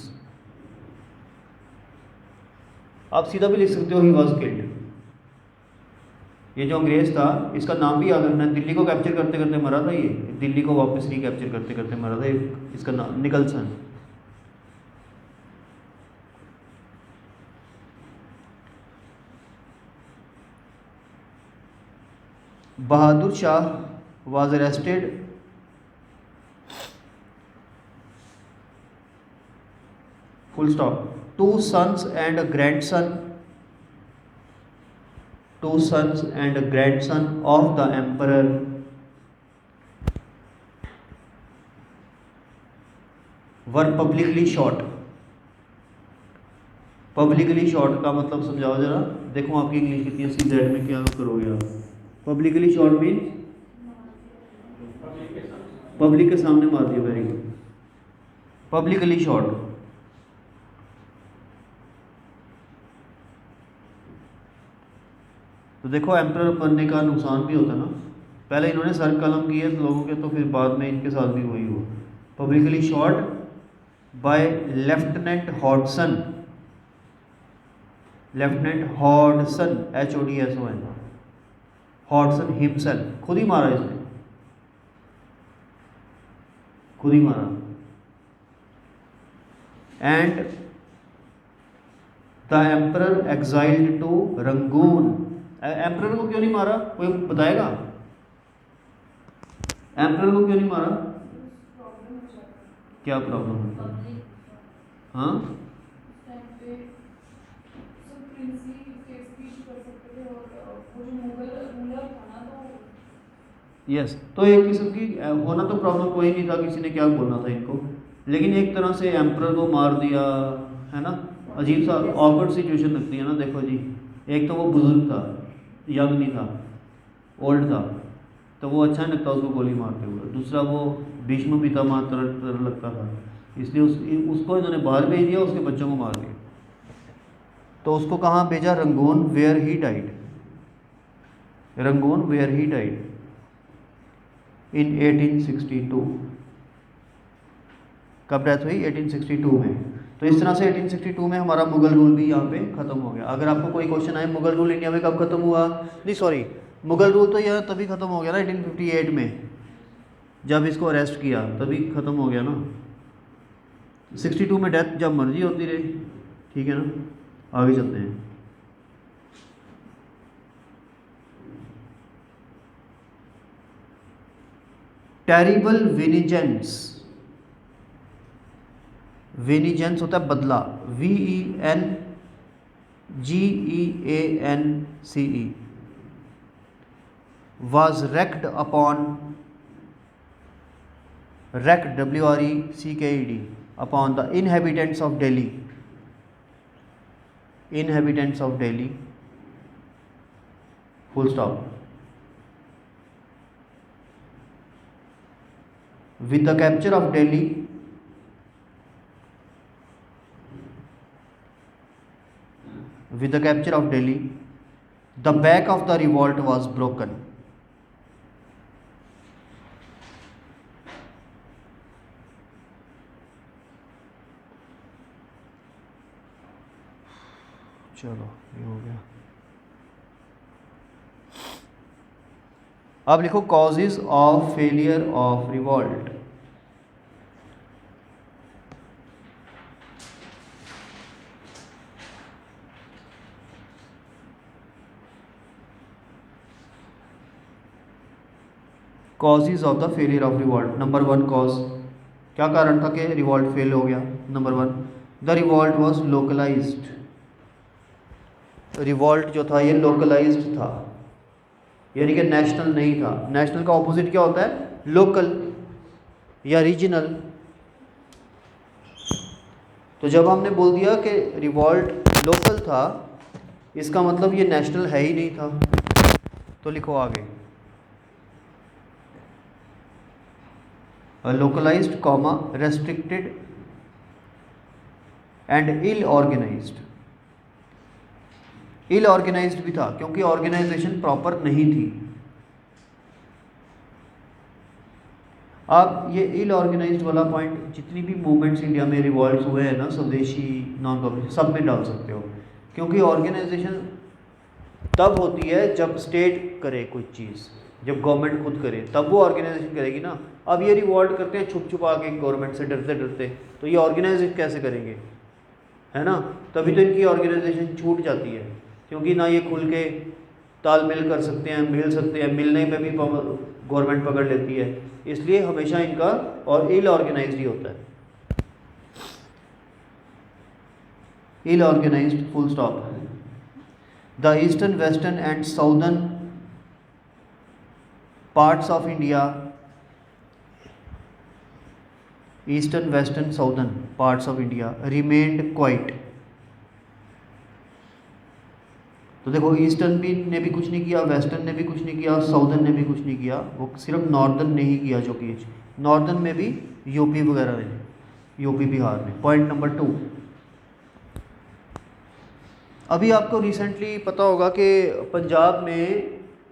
आप सीधा भी लिख सकते हो he was killed। ये जो अंग्रेज़ था, इसका नाम भी याद रखना, दिल्ली को कैप्चर करते करते मरा था, ये दिल्ली को वापस रिकैप्चर करते करते मरा था, इसका नाम Nicholson. Bahadur Shah was arrested full stop, two sons and a grandson of the emperor were publicly shot। Publicly shot का मतलब समझाओ जरा, देखो आपकी इंग्लिश कितनी है, सीधे में क्या करोगे आप। पब्लिकली शॉट मीन पब्लिक के सामने मार दिया, वेरी गुड, पब्लिकली शॉट। तो देखो एम्परर बनने का नुकसान भी होता है ना, पहले इन्होंने सर कलम किए लोगों के, तो फिर बाद में इनके साथ भी वही हुआ। Publicly shot by lieutenant Hodson, HODSON, Hodson himself, खुद ही मारा इसने, खुद ही मारा। And the emperor exiled to Rangoon. Emperor को क्यों नहीं मारा, कोई बताएगा? एम्परर को क्यों नहीं मारा? क्या प्रॉब्लम है? हाँ, यस तो एक किस्म की होना तो प्रॉब्लम कोई नहीं था, किसी ने क्या बोलना था इनको, लेकिन एक तरह से एम्परर को मार दिया, है ना। अजीब सा ऑकवर्ड सिचुएशन लगती है ना। देखो जी, एक तो वो बुजुर्ग था, यंग नहीं था, ओल्ड था, तो वो अच्छा नहीं लगता उसको गोली मारते हुए। दूसरा वो भीष्म पितामह तरह लगता था, इसलिए उसको इन्होंने बाहर भेज दिया, उसके बच्चों को मार दिया। तो उसको कहाँ भेजा? Rangoon, where he died. Rangoon where he died in 1862। कब डेथ हुई? 1862 में। तो इस तरह से 1862 में हमारा मुगल रूल भी यहाँ पे ख़त्म हो गया। अगर आपको कोई क्वेश्चन आए मुगल रूल इंडिया में कब ख़त्म हुआ, नहीं सॉरी, मुगल रूल तो यह तभी ख़त्म हो गया ना 1858 में, जब इसको अरेस्ट किया तभी ख़त्म हो गया ना। 62 में डेथ जब मर्जी होती रही, ठीक है ना। आगे चलते हैं। टेरिबल विनिजेंस, विनिजेंस होता है बदला, VENGEANCE, was wreaked upon, wreaked WRECKED, upon the inhabitants of Delhi, inhabitants of Delhi, full stop. With the capture of Delhi, with the capture of Delhi, the back of the revolt was broken. चलो ये हो गया। अब लिखो causes of failure of revolt. Causes of the failure of revolt. Number 1 cause, क्या कारण था कि रिवॉल्ट फेल हो गया? Number 1, the revolt was localised. Revolt जो था ये लोकलाइज्ड था, यानी कि नेशनल नहीं था। नेशनल का ऑपोजिट क्या होता है? लोकल या रीजनल। तो जब हमने बोल दिया कि रिवॉल्ट लोकल था, इसका मतलब ये नेशनल है ही नहीं था। तो लिखो आगे, localised comma restricted and ill organised. Ill organised भी था क्योंकि ऑर्गेनाइजेशन प्रॉपर नहीं थी। आप ये इल ऑर्गेनाइज्ड वाला पॉइंट जितनी भी मूवमेंट्स इंडिया में रिवॉल्ट्स हुए हैं ना, स्वदेशी, नॉन कॉपरेटिव, सब में डाल सकते हो, क्योंकि ऑर्गेनाइजेशन तब होती है जब स्टेट करे कुछ चीज़, जब गवर्नमेंट खुद करे तब वो ऑर्गेनाइजेशन करेगी ना। अब ये रिवॉल्ट करते हैं छुप छुपा के गवर्नमेंट से डरते डरते, तो ये ऑर्गेनाइज कैसे करेंगे, है ना। तभी तो इनकी ऑर्गेनाइजेशन छूट जाती है, क्योंकि ना ये खुल के तालमेल कर सकते हैं, मिल सकते हैं, मिलने में भी गवर्नमेंट पकड़ लेती है, इसलिए हमेशा इनका और इल ऑर्गेनाइज्ड ही होता है। Ill organised, full stop. The eastern, western and southern parts of India, eastern, western, southern parts of India remained quiet. तो देखो ईस्टर्न भी ने भी कुछ नहीं किया, वेस्टर्न ने भी कुछ नहीं किया, साउदर्न ने भी कुछ नहीं किया, वो सिर्फ नॉर्दर्न ने ही किया, जो कि नॉर्दर्न में भी यूपी वगैरह ने, यूपी बिहार ने। पॉइंट नंबर 2, अभी आपको रिसेंटली पता होगा कि पंजाब में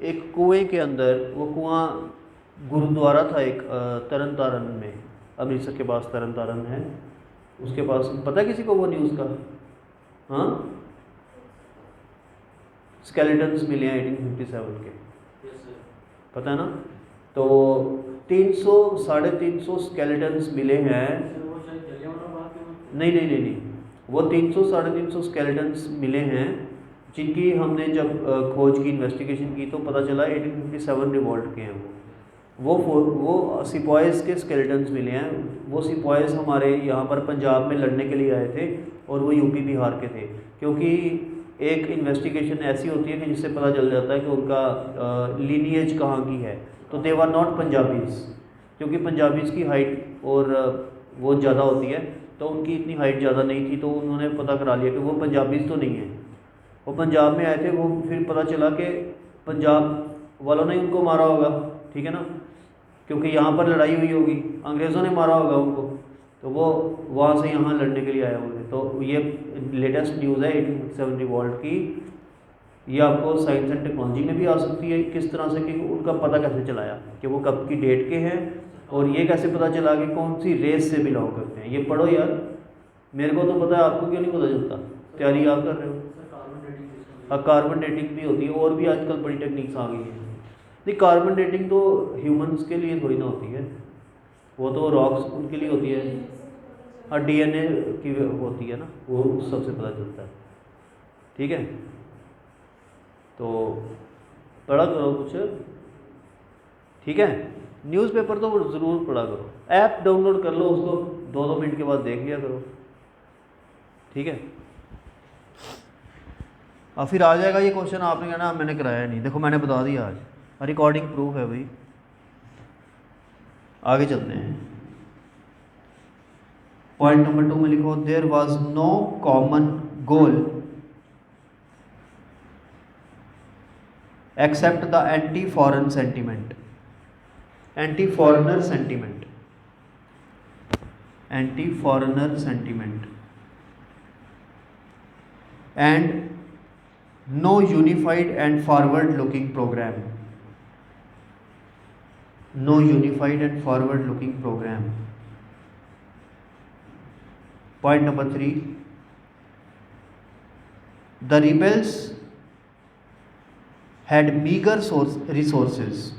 एक कुएं के अंदर, वो कुआं गुरुद्वारा था एक, तरन तारण में, अमृतसर के पास तरन तारण है, उसके पास, पता है किसी को वो न्यूज़ का? हाँ, स्केलेटन्स मिले हैं 1857 के। पता है ना। तो 300 350 स्केलेटन्स मिले हैं। नहीं नहीं नहीं नहीं, वो 300 350 स्केलेटन्स मिले हैं जिनकी हमने जब खोज की, इन्वेस्टिगेशन की, तो पता चला 1857 रिवॉल्ट के हैं वो सिपॉयज़ के स्केलेटन्स मिले हैं। वो सिपॉयज़ हमारे यहाँ पर पंजाब में लड़ने के लिए आए थे और वो यूपी बिहार के थे, क्योंकि एक इन्वेस्टिगेशन ऐसी होती है कि जिससे पता चल जाता है कि उनका लीनिएज कहाँ की है। तो दे वर नॉट पंजाबीज़, क्योंकि पंजाबीज़ की हाइट और वो ज़्यादा होती है, तो उनकी इतनी हाइट ज़्यादा नहीं थी, तो उन्होंने पता करा लिया कि वो पंजाबीज़ तो नहीं है। वो पंजाब में आए थे, वो फिर पता चला कि पंजाब वालों ने उनको मारा होगा, ठीक है ना, क्योंकि यहाँ पर लड़ाई हुई होगी, अंग्रेज़ों ने मारा होगा उनको, तो वो वहाँ से यहाँ लड़ने के लिए आए होंगे। तो ये लेटेस्ट न्यूज़ है 1857 रिवॉल्ट की। ये आपको साइंस एंड टेक्नोलॉजी में भी आ सकती है, किस तरह से कि उनका पता कैसे चलाया कि वो कब की डेट के हैं, और ये कैसे पता चला कि कौन सी रेस से बिलोंग करते हैं। ये पढ़ो यार, मेरे को तो पता है, आपको क्यों नहीं पता चलता? तैयारी आप कर रहे हो। हाँ, कार्बन डेटिंग भी होती है, और भी आजकल बड़ी टेक्निक्स आ गई हैं। नहीं, कार्बन डेटिंग तो ह्यूमंस के लिए थोड़ी ना होती है, वो तो रॉक्स उनके लिए होती है। हाँ, डीएनए की होती है ना, वो उस सबसे पता चलता है, ठीक है। तो पढ़ा करो कुछ, ठीक है। न्यूज़पेपर तो ज़रूर पढ़ा करो, ऐप डाउनलोड कर लो, उसको 2-2 मिनट के बाद देख लिया करो, ठीक है। और फिर आ जाएगा ये क्वेश्चन, आपने कहना मैंने कराया नहीं, देखो मैंने बता दिया आज, रिकॉर्डिंग प्रूफ है भाई। आगे चलते हैं, पॉइंट नंबर 2 में लिखो, there was no common goal except the anti foreign sentiment, anti foreigner sentiment, anti foreigner sentiment, and no unified and forward looking programme, no unified and forward looking programme. Point number 3, the rebels had meagre resources.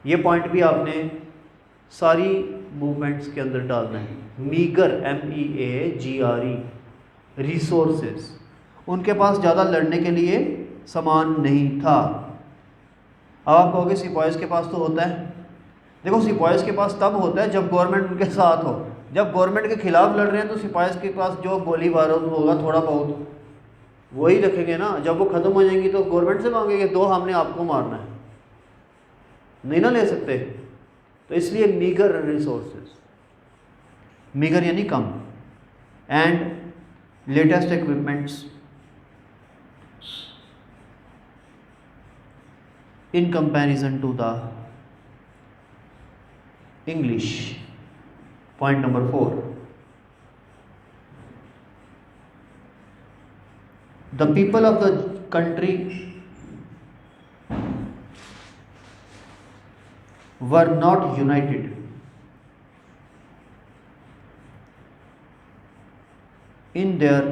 ये point भी आपने सारी movements के अंदर डालना है। Meagre, MEAGRE, resources, उनके पास ज़्यादा लड़ने के लिए सामान नहीं था। अब आप कहोगे सिपाहीज़ के पास तो होता है। देखो, सिपाहीज़ के पास तब होता है जब गवर्नमेंट उनके साथ हो। जब गवर्नमेंट के खिलाफ लड़ रहे हैं तो सिपाहीज़ के पास जो गोली बारूद होगा थोड़ा बहुत वही रखेंगे ना। जब वो ख़त्म हो जाएंगी तो गवर्नमेंट से मांगेंगे, दो, हमने आपको मारना है, नहीं ना ले सकते। तो इसलिए मीगर रिसोर्सेज, मीगर यानी कम, and latest equipments in comparison to the English. Point number 4, the people of the country were not united in their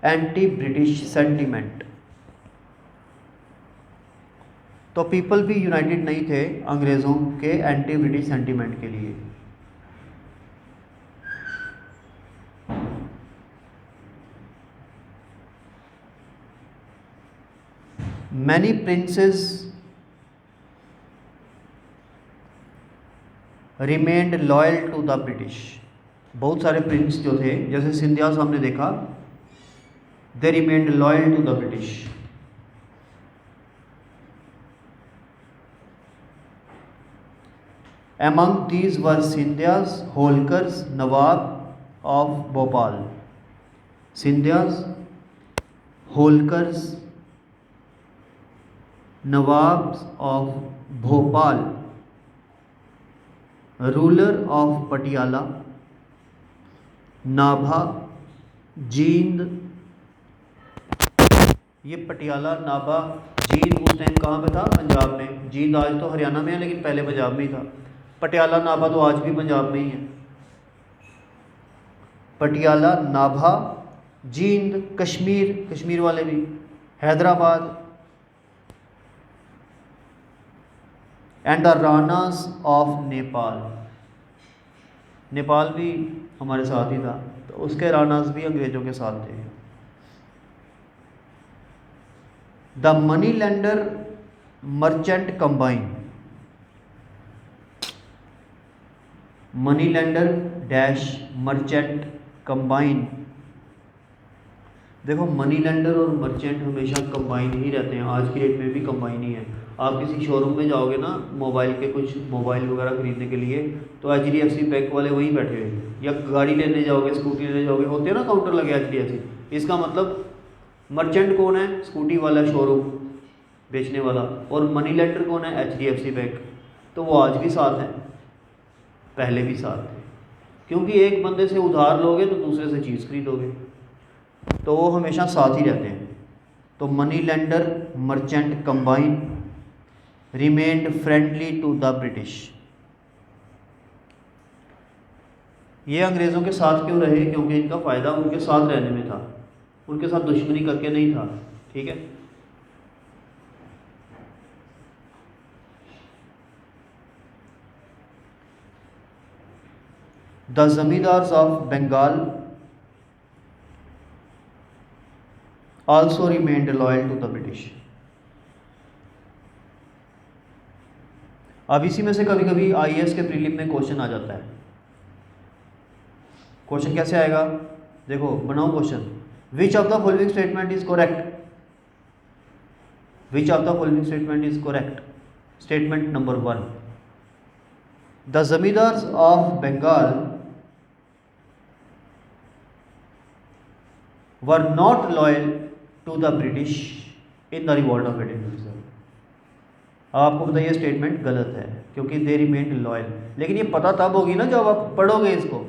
anti-British sentiment। तो पीपल भी यूनाइटेड नहीं थे अंग्रेज़ों के एंटी ब्रिटिश सेंटीमेंट के लिए। Many princes remained loyal to the British. बहुत सारे प्रिंस जो थे, जैसे सिंधियास हमने देखा, they remained loyal to the British. Among these were Scindias, Holkars, Nawab of Bhopal। Scindias, Holkars, Nawabs of Bhopal, ruler of Patiala, Nabha, Jind. ये पटियाला, नाभा, जींद उस टाइम कहाँ पे था? पंजाब में। जींद आज तो हरियाणा में है, लेकिन पहले पंजाब में ही था। पटियाला, नाभा तो आज भी पंजाब में ही है। पटियाला, नाभा, जींद, कश्मीर, कश्मीर वाले भी, Hyderabad, and the Ranas of Nepal, Nepal भी हमारे साथ ही था, तो उसके रानास भी अंग्रेज़ों के साथ थे। The money lender merchant combine, money lender dash merchant combine. देखो मनी लेंडर और मर्चेंट हमेशा कंबाइन ही रहते हैं, आज की डेट में भी कंबाइन ही है। आप किसी शोरूम में जाओगे ना मोबाइल के, कुछ मोबाइल वगैरह खरीदने के लिए, तो HDFC बैंक वाले वहीं बैठे हुए, या गाड़ी लेने जाओगे, स्कूटी लेने जाओगे, होते हैं ना काउंटर लगे HDFC। इसका मतलब मर्चेंट कौन है? स्कूटी वाला, शोरूम बेचने वाला। और मनी लेंडर कौन है? HDFC bank. तो वो आज भी साथ हैं, पहले भी साथ थे, क्योंकि एक बंदे से उधार लोगे तो दूसरे से चीज़ खरीदोगे, तो वो हमेशा साथ ही रहते हैं। तो money lender merchant combine remained friendly to the British. ये अंग्रेज़ों के साथ क्यों रहे? क्योंकि इनका फ़ायदा उनके साथ रहने में था, उनके साथ दुश्मनी करके नहीं था। ठीक है। The zamindars of Bengal also remained loyal to the British। अब इसी में से कभी कभी IAS के प्रीलिम में क्वेश्चन आ जाता है। क्वेश्चन कैसे आएगा? देखो बनाओ question. Which of the following statement is correct? Which of the following statement is correct? Statement number 1, the zamindars of Bengal were not loyal to the British in the revolt of 1857। आपको बताइए statement गलत है, क्योंकि दे remained loyal. लेकिन ये पता तब होगी ना जब आप पढ़ोगे, इसको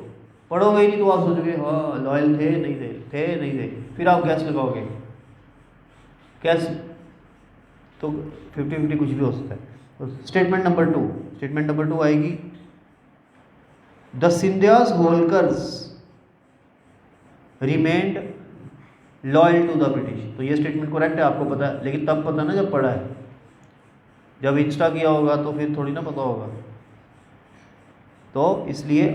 पढ़ोगे ही नहीं तो आप सोचोगे हाँ लॉयल थे नहीं थे, नहीं थे, फिर आप कैसे लगाओगे? कैसे? तो 50-50 कुछ भी हो सकता है। स्टेटमेंट नंबर 2, स्टेटमेंट नंबर 2 आएगी, the Scindias Holkars remained loyal to the British. तो ये स्टेटमेंट करेक्ट है, आपको पता है, लेकिन तब पता ना जब पढ़ा है। जब इंस्टा किया होगा तो फिर थोड़ी ना पता होगा, तो इसलिए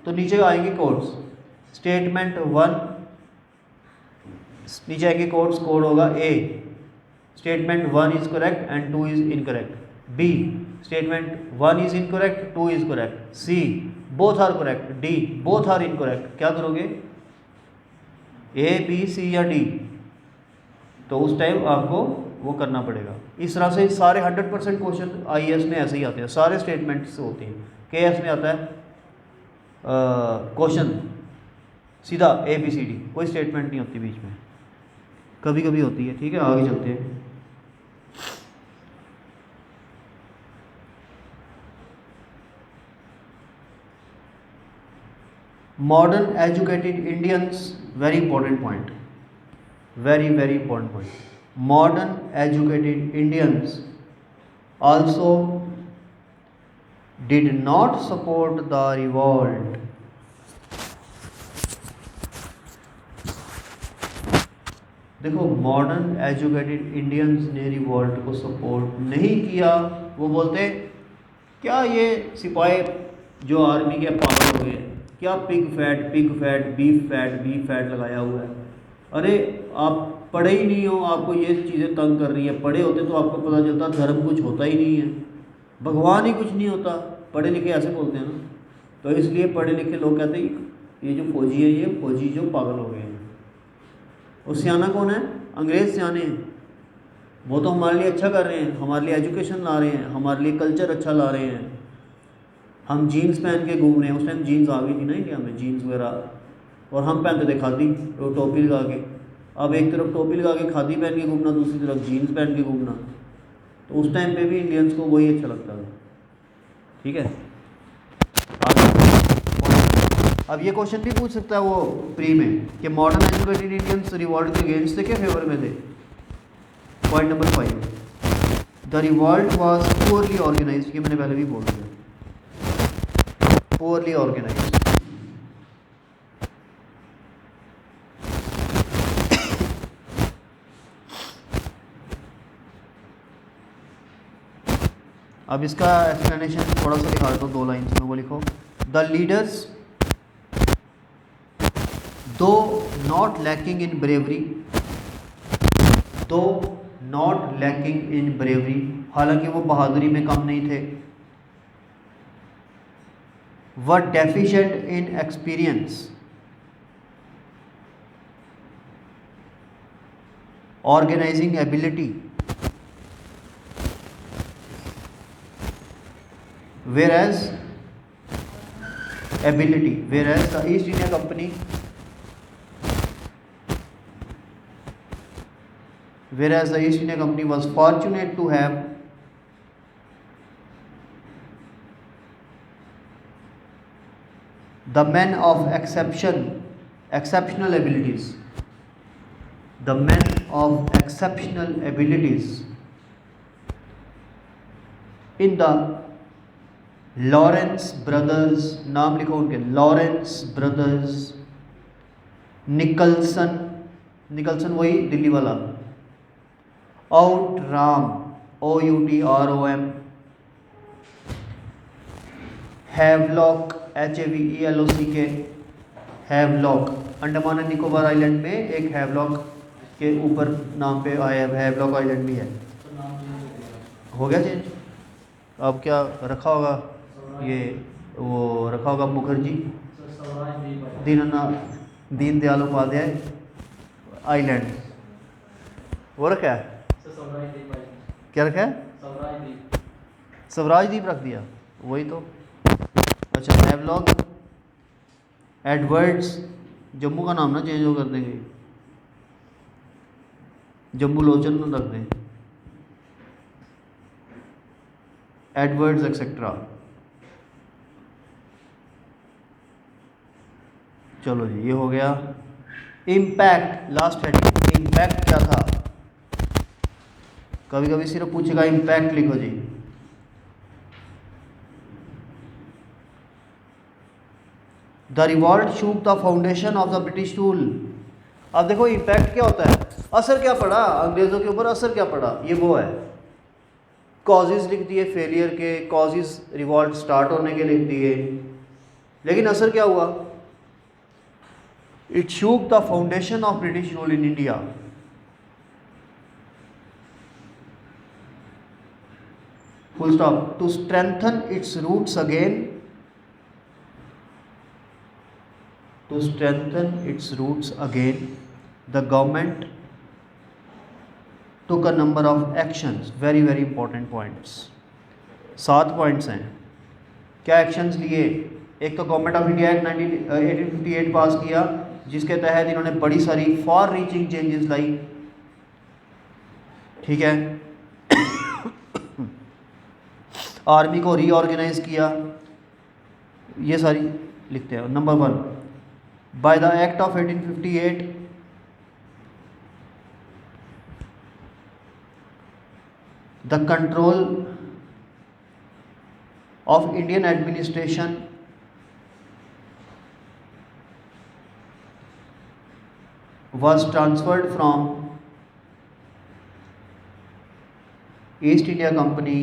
तो नीचे आएंगे कोड्स। स्टेटमेंट 1 नीचे आएंगे कोड्स, कोड होगा A, statement 1 is correct and 2 is incorrect. B, statement 1 is incorrect, 2 is correct. C, both are correct. D, both are incorrect. क्या करोगे? A, B, C या D? तो उस टाइम आपको वो करना पड़ेगा। इस तरह से सारे 100% क्वेश्चन IAS में ऐसे ही आते हैं, सारे स्टेटमेंट्स होते हैं। KS में आता है क्वेश्चन सीधा ABCD, कोई स्टेटमेंट नहीं होती बीच में, कभी कभी होती है। ठीक है, आगे चलते हैं। Modern educated Indians, very important point, very very important point. Modern educated Indians also did not support the revolt। देखो मॉडर्न एजुकेटेड इंडियंस ने रिवॉल्ट को सपोर्ट नहीं किया। वो बोलते क्या ये सिपाही जो आर्मी के पागल हो गए, क्या पिग फैट बीफ फैट लगाया हुआ है? अरे आप पढ़े ही नहीं हो, आपको ये चीज़ें तंग कर रही है। पढ़े होते तो आपको पता चलता धर्म कुछ होता ही नहीं है, भगवान ही कुछ नहीं होता। पढ़े लिखे ऐसे बोलते हैं ना, तो इसलिए पढ़े लिखे लोग कहते हैं ये जो फौजी है, ये फौजी जो पागल हो गए हैं। और सियाना कौन है? अंग्रेज़ सियाने हैं। वो तो हमारे लिए अच्छा कर रहे हैं, हमारे लिए एजुकेशन ला रहे हैं, हमारे लिए कल्चर अच्छा ला रहे हैं। हम जीन्स पहन के घूम रहे हैं, उस टाइम जीन्स आ गई थी ना इंडिया में, जीन्स वगैरह, और हम पहनते थे खादी, तो टोपी लगा के। अब एक तरफ टोपी लगा के खादी पहन के घूमना, दूसरी तरफ जीन्स पहन के घूमना, तो उस टाइम पे भी इंडियंस को वही अच्छा लगता था। ठीक है, अब ये क्वेश्चन भी पूछ सकता है वो प्री में कि मॉडर्न एजुकेटेड इंडियंस रिवॉल्ट के अगेंस्ट थे क्या फेवर में थे? Point number 5, the revolt was poorly organised. ये मैंने पहले भी बोल दिया, पुअरली ऑर्गेनाइज्ड। अब इसका एक्सप्लेनेशन थोड़ा सा दिखा देता हूँ 2 लाइन में। वो लिखो, the leaders though not lacking in bravery, though not lacking in bravery, हालांकि वो बहादुरी में कम नहीं थे, were deficient in experience, organizing ability, whereas the East India Company was fortunate to have the men of exceptional abilities, the men of exceptional abilities in the Lawrence brothers, नाम लिखो उनके, लॉरेंस ब्रदर्स, निकलसन वही दिल्ली वाला, आउटराम OUTROM, Havelock HAVELOCK, Havelock, Andaman and Nicobar island में एक Havelock के ऊपर नाम पे आया है, हैवलॉक आइलैंड भी है। हो गया चेंज? अब क्या रखा होगा, ये वो रखा होगा मुखर्जी दीन दयाल उपाध्याय आइलैंड, वो रखा है, क्या रखा है, स्वराज द्वीप रख दिया, वही तो। अच्छा, हैवलॉक एडवर्ड्स, जम्मू का नाम ना चेंज हो कर देंगे, जम्बू लोचन में रख दें, एडवर्ड्स एक्सेट्रा। चलो जी, ये हो गया। इम्पैक्ट, लास्ट हेडिंग, इम्पैक्ट क्या था? कभी कभी सिर्फ पूछेगा इम्पैक्ट लिखो जी। The revolt shook the foundation of the British rule. अब देखो इम्पैक्ट क्या होता है, असर क्या पड़ा अंग्रेज़ों के ऊपर, असर क्या पड़ा, ये वो है। कॉजेज़ लिख दिए फेलियर के, कॉजेज़ रिवॉल्ट स्टार्ट होने के लिख दिए, लेकिन असर क्या हुआ? It shook the foundation of British rule in India. Full stop. To strengthen its roots again, to strengthen its roots again, the government took a number of actions, very very important points। 7 points हैं। क्या actions लिए? एक तो government of India act 1858 पास किया, जिसके तहत इन्होंने बड़ी सारी फॉर रीचिंग चेंजेस लाई, ठीक है। आर्मी को रीऑर्गेनाइज किया, ये सारी लिखते हैं। Number 1, by the act of 1858 the control of Indian administration was transferred from East India Company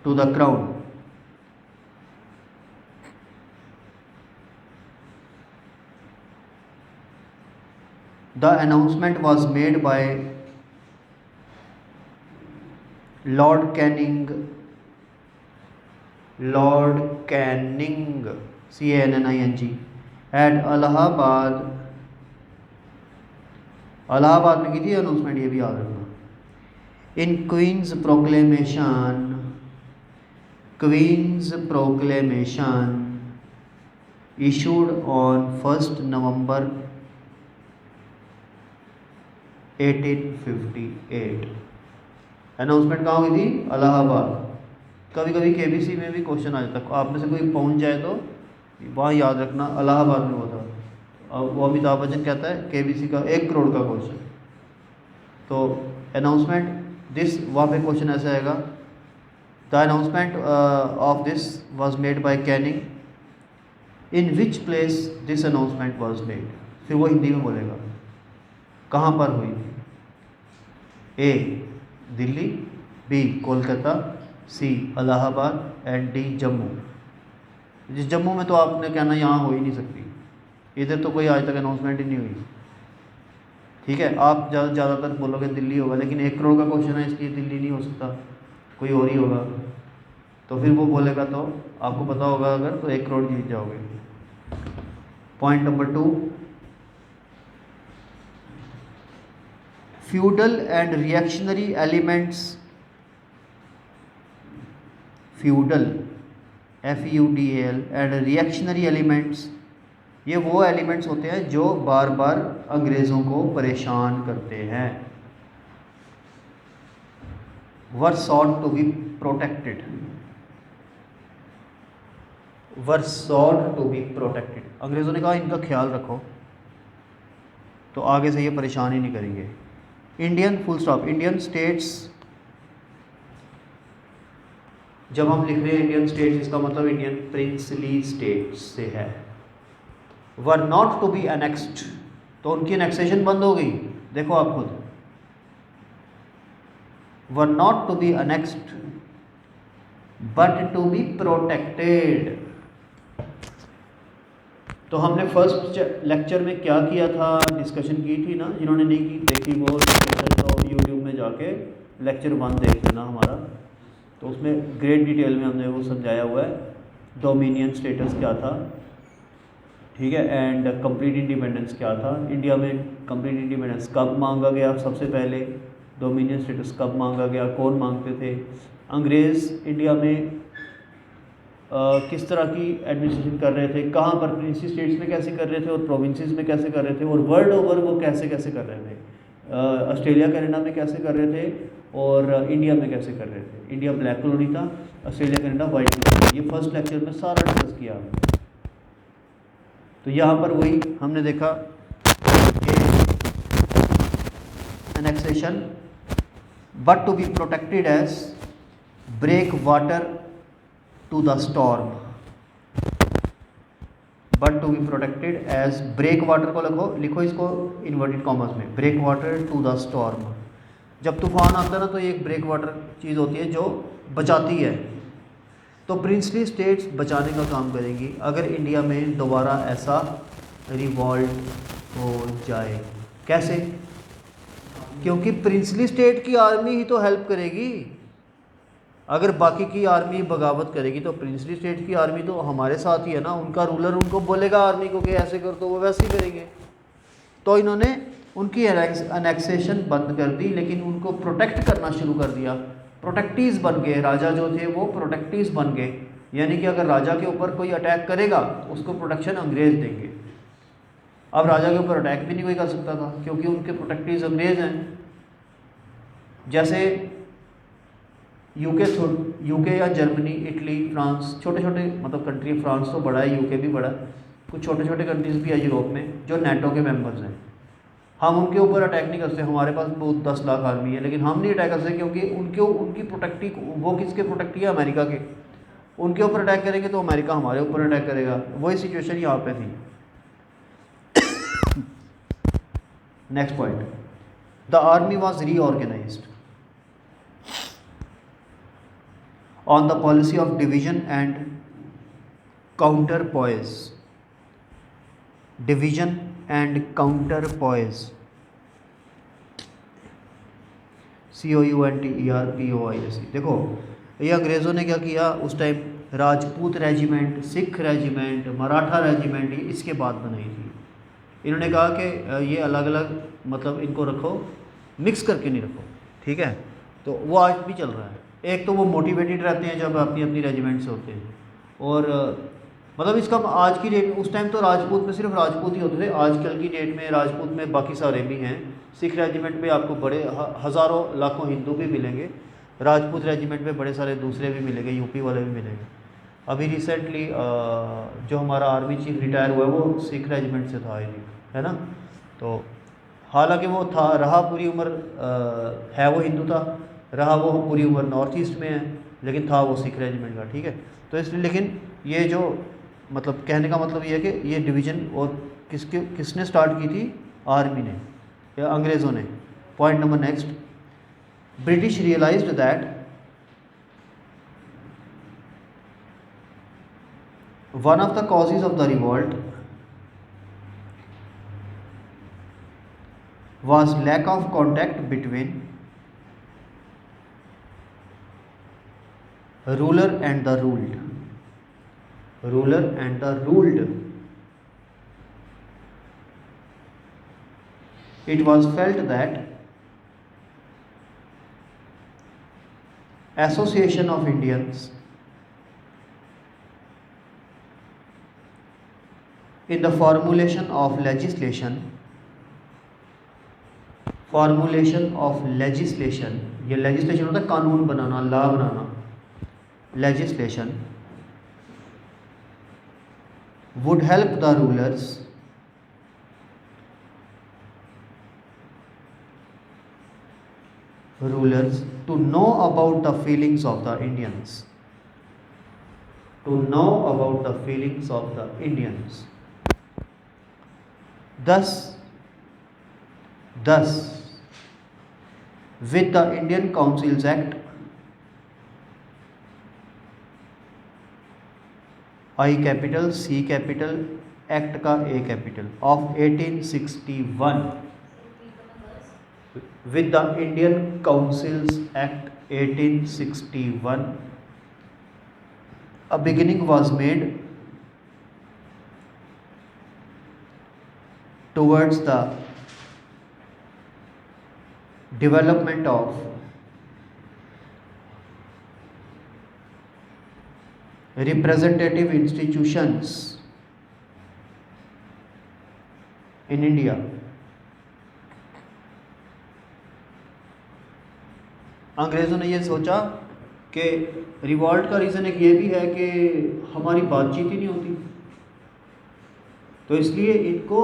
to the Crown। The announcement was made by Lord Canning, CANNING at Allahabad। Allahabad में की थी announcement, ये भी याद रखना। In Queen's proclamation issued on 1st November 1858। Announcement कहाँ हुई थी? इलाहाबाद। कभी कभी KBC में भी क्वेश्चन आ जाता है, आप में से कोई पहुँच जाए तो वहाँ याद रखना इलाहाबाद में होता है। और वो अमिताभ बच्चन कहता है KBC का 1 करोड़ का क्वेश्चन, तो अनाउंसमेंट दिस, वहाँ पे क्वेश्चन ऐसा आएगा, the announcement of this was made by Canning, in which place this announcement was made. फिर वो हिंदी में बोलेगा कहाँ पर हुई। A Delhi, B Kolkata, C Allahabad and D Jammu. जिस जम्मू में तो आपने कहना यहाँ हो ही नहीं सकती, इधर तो कोई आज तक अनाउंसमेंट ही नहीं हुई। ठीक है, आप ज़्यादातर बोलोगे दिल्ली होगा, लेकिन 1 करोड़ का क्वेश्चन है इसलिए दिल्ली नहीं हो सकता, कोई और ही होगा। तो फिर वो बोलेगा तो आपको पता होगा अगर, तो 1 करोड़ जीत जाओगे। Point number 2, feudal and reactionary elements. Feudal FUDAL and reactionary elements, ये वो एलिमेंट्स होते हैं जो बार बार अंग्रेज़ों को परेशान करते हैं। Were sought to be protected, were sought to be protected. अंग्रेज़ों ने कहा इनका ख्याल रखो तो आगे से ये परेशान ही नहीं करेंगे। Indian full stop, Indian states, जब हम लिख रहे हैं इंडियन स्टेट्स इसका मतलब इंडियन प्रिंसली स्टेट्स से है। Were not to be annexed, तो उनकी एनेक्सेशन बंद हो गई। देखो आप खुद, were not to be annexed but to be protected. तो हमने फर्स्ट लेक्चर में क्या किया था, डिस्कशन की थी ना, जिन्होंने नहीं की देखी वो डिस्कशन तो यूट्यूब में जाके लेक्चर 1 देख लेना हमारा, तो उसमें ग्रेट डिटेल में हमने वो समझाया हुआ है डोमिनियन स्टेटस क्या था, ठीक है, एंड कंप्लीट इंडिपेंडेंस क्या था। इंडिया में कंप्लीट इंडिपेंडेंस कब मांगा गया, सबसे पहले डोमिनियन स्टेटस कब मांगा गया, कौन मांगते थे, अंग्रेज़ इंडिया में किस तरह की एडमिनिस्ट्रेशन कर रहे थे, कहाँ पर प्रिंसी स्टेट्स में कैसे कर रहे थे और प्रोविंसेस में कैसे कर रहे थे, और वर्ल्ड ओवर वो कैसे कैसे कर रहे थे, ऑस्ट्रेलिया कनाडा में कैसे कर रहे थे और इंडिया में कैसे कर रहे थे। इंडिया ब्लैक कॉलोनी था, ऑस्ट्रेलिया कनाडा वाइट कॉलोनी। ये फर्स्ट लेक्चर में सारा डिस्कस किया हमने। तो यहाँ पर वही हमने देखा कि annexation but to be protected as break water to the storm, but to be protected as break water को लिखो इसको इन्वर्टेड कॉमर्स में, break water to the storm. जब तूफान आता है ना तो ये एक ब्रेक वाटर चीज़ होती है जो बचाती है। तो प्रिंसली स्टेट्स बचाने का काम करेंगी अगर इंडिया में दोबारा ऐसा रिवॉल्ट हो जाए। कैसे? क्योंकि प्रिंसली स्टेट की आर्मी ही तो हेल्प करेगी। अगर बाकी की आर्मी बगावत करेगी तो प्रिंसली स्टेट की आर्मी तो हमारे साथ ही है ना, उनका रूलर उनको बोलेगा आर्मी को कि ऐसे कर, तो वो वैसे ही करेंगे। तो इन्होंने उनकी एनेक्सेशन बंद कर दी, लेकिन उनको प्रोटेक्ट करना शुरू कर दिया। प्रोटेक्टीज बन गए, राजा जो थे वो प्रोटेक्टीज बन गए, यानी कि अगर राजा के ऊपर कोई अटैक करेगा तो उसको प्रोटेक्शन अंग्रेज़ देंगे। अब राजा के ऊपर अटैक भी नहीं कोई कर सकता था क्योंकि उनके प्रोटेक्टीज अंग्रेज़ हैं। जैसे यूके या जर्मनी, इटली, फ्रांस, छोटे छोटे मतलब कंट्री, फ्रांस तो बड़ा है, यूके भी बड़ा है, कुछ छोटे छोटे कंट्रीज़ भी है यूरोप में जो नेटो के मेंबर्स हैं। हम उनके ऊपर अटैक नहीं करते, हमारे पास बहुत 10 लाख आर्मी है, लेकिन हम नहीं अटैक करते क्योंकि उनकी प्रोटेक्टी, वो किसके प्रोटेक्टी है? अमेरिका के। उनके ऊपर अटैक करेंगे तो अमेरिका हमारे ऊपर अटैक करेगा। वही सिचुएशन यहाँ पे थी। Next point, the army was reorganised on the policy of division and counterpoise, division and counterpoise, COUNTERPOISE। देखो ये अंग्रेज़ों ने क्या किया उस time, Rajput regiment, Sikh regiment, Maratha regiment, ये इसके बाद बनाई थी। इन्होंने कहा कि ये अलग अलग मतलब इनको रखो, मिक्स करके नहीं रखो, ठीक है। तो वो आज भी चल रहा है। एक तो वो मोटिवेटेड रहते हैं जब अपनी अपनी रेजिमेंट से होते हैं, और मतलब इसका आज की डेट में, उस टाइम तो राजपूत में सिर्फ राजपूत ही होते थे, आजकल की डेट में राजपूत में बाकी सारे भी हैं। सिख रेजिमेंट में आपको बड़े हज़ारों लाखों हिंदू भी मिलेंगे, राजपूत रेजिमेंट में बड़े सारे दूसरे भी मिलेंगे, यूपी वाले भी मिलेंगे। अभी रिसेंटली जो हमारा आर्मी चीफ रिटायर हुआ है वो सिख रेजिमेंट से था, है ना। तो हालांकि वो था, रहा पूरी उम्र है वो हिंदू था, रहा वो पूरी उम्र नॉर्थ ईस्ट में है, लेकिन था वो सिख रेजिमेंट का, ठीक है। तो इसलिए, लेकिन ये जो मतलब कहने का मतलब ये है कि ये डिवीज़न और किसने स्टार्ट की थी? आर्मी ने या अंग्रेज़ों ने। Point number next, British realised that One of the causes of the revolt was lack of contact between ruler and the ruled. Ruler and the ruled. It was felt that Association of Indians in the formulation of legislation, ये legislation होता है कानून बनाना, law बनाना, legislation would help the rulers to know about the feelings of the Indians. Thus, with the Indian Councils Act, I capital C capital Act का A capital of 1861, with the Indian Councils Act 1861, a beginning was made towards the development of representative institutions in India. अंग्रेज़ों ने ये सोचा कि revolt का reason एक ये भी है कि हमारी बातचीत ही नहीं होती, तो इसलिए इनको